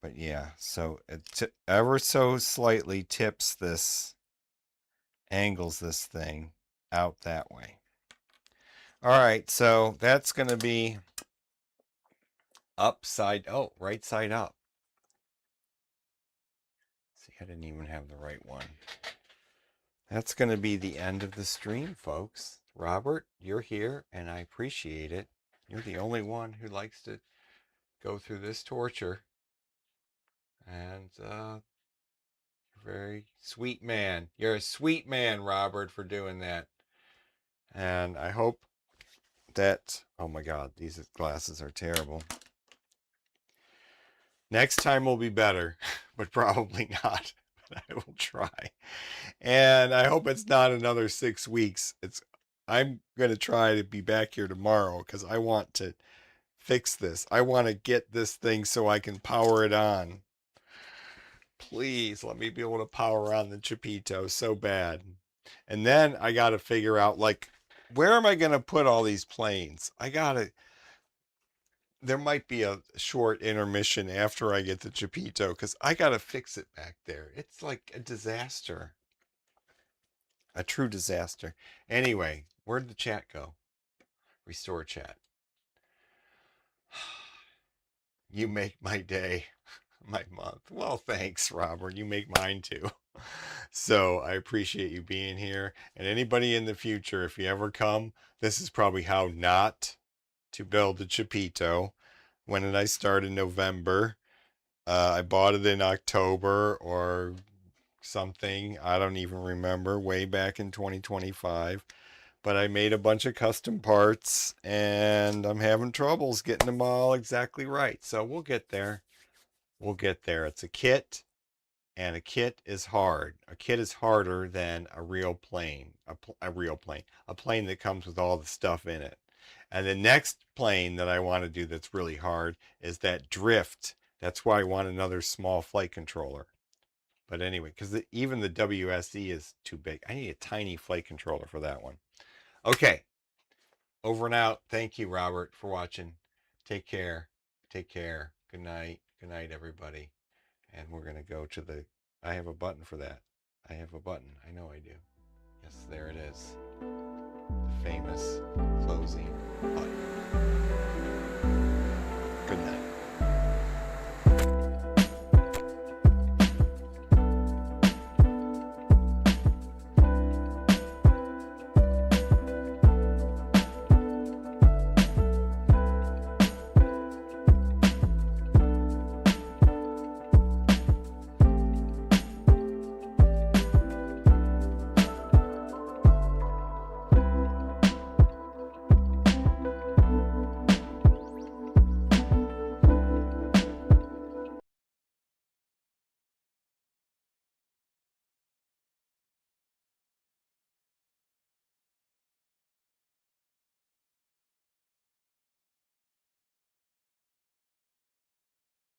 But yeah, so it ever so slightly tips this, angles this thing out that way. All right, so that's going to be right side up. See, I didn't even have the right one. That's going to be the end of the stream, folks. Robert, you're here, and I appreciate it. You're the only one who likes to go through this torture. And you're a very sweet man. You're a sweet man, Robert, for doing that. And I hope that, oh my God, these glasses are terrible. Next time will be better, but probably not. But I will try. And I hope it's not another 6 weeks. I'm going to try to be back here tomorrow because I want to fix this. I want to get this thing so I can power it on. Please let me be able to power on the Chupito so bad. And then I got to figure out, like, where am I going to put all these planes? There might be a short intermission after I get the Chupito because I got to fix it back there. It's like a disaster. A true disaster. Anyway, where'd the chat go? Restore chat. You make my day, my month. Well, thanks, Robert. You make mine too. So I appreciate you being here. And anybody in the future, if you ever come, this is probably how not to build a Chupito. When did I start? In November? I bought it in October or something. I don't even remember. Way back in 2025. But I made a bunch of custom parts and I'm having troubles getting them all exactly right. So we'll get there. We'll get there. It's a kit, and a kit is hard. A kit is harder than a real plane. A plane that comes with all the stuff in it. And the next plane that I want to do that's really hard is that drift. That's why I want another small flight controller. But anyway, because even the WSE is too big. I need a tiny flight controller for that one. Okay, over and out. Thank you, Robert, for watching. Take care. Take care. Good night. Good night, everybody. And we're going to go to the... I have a button for that. I have a button. I know I do. Yes, there it is. The famous closing button.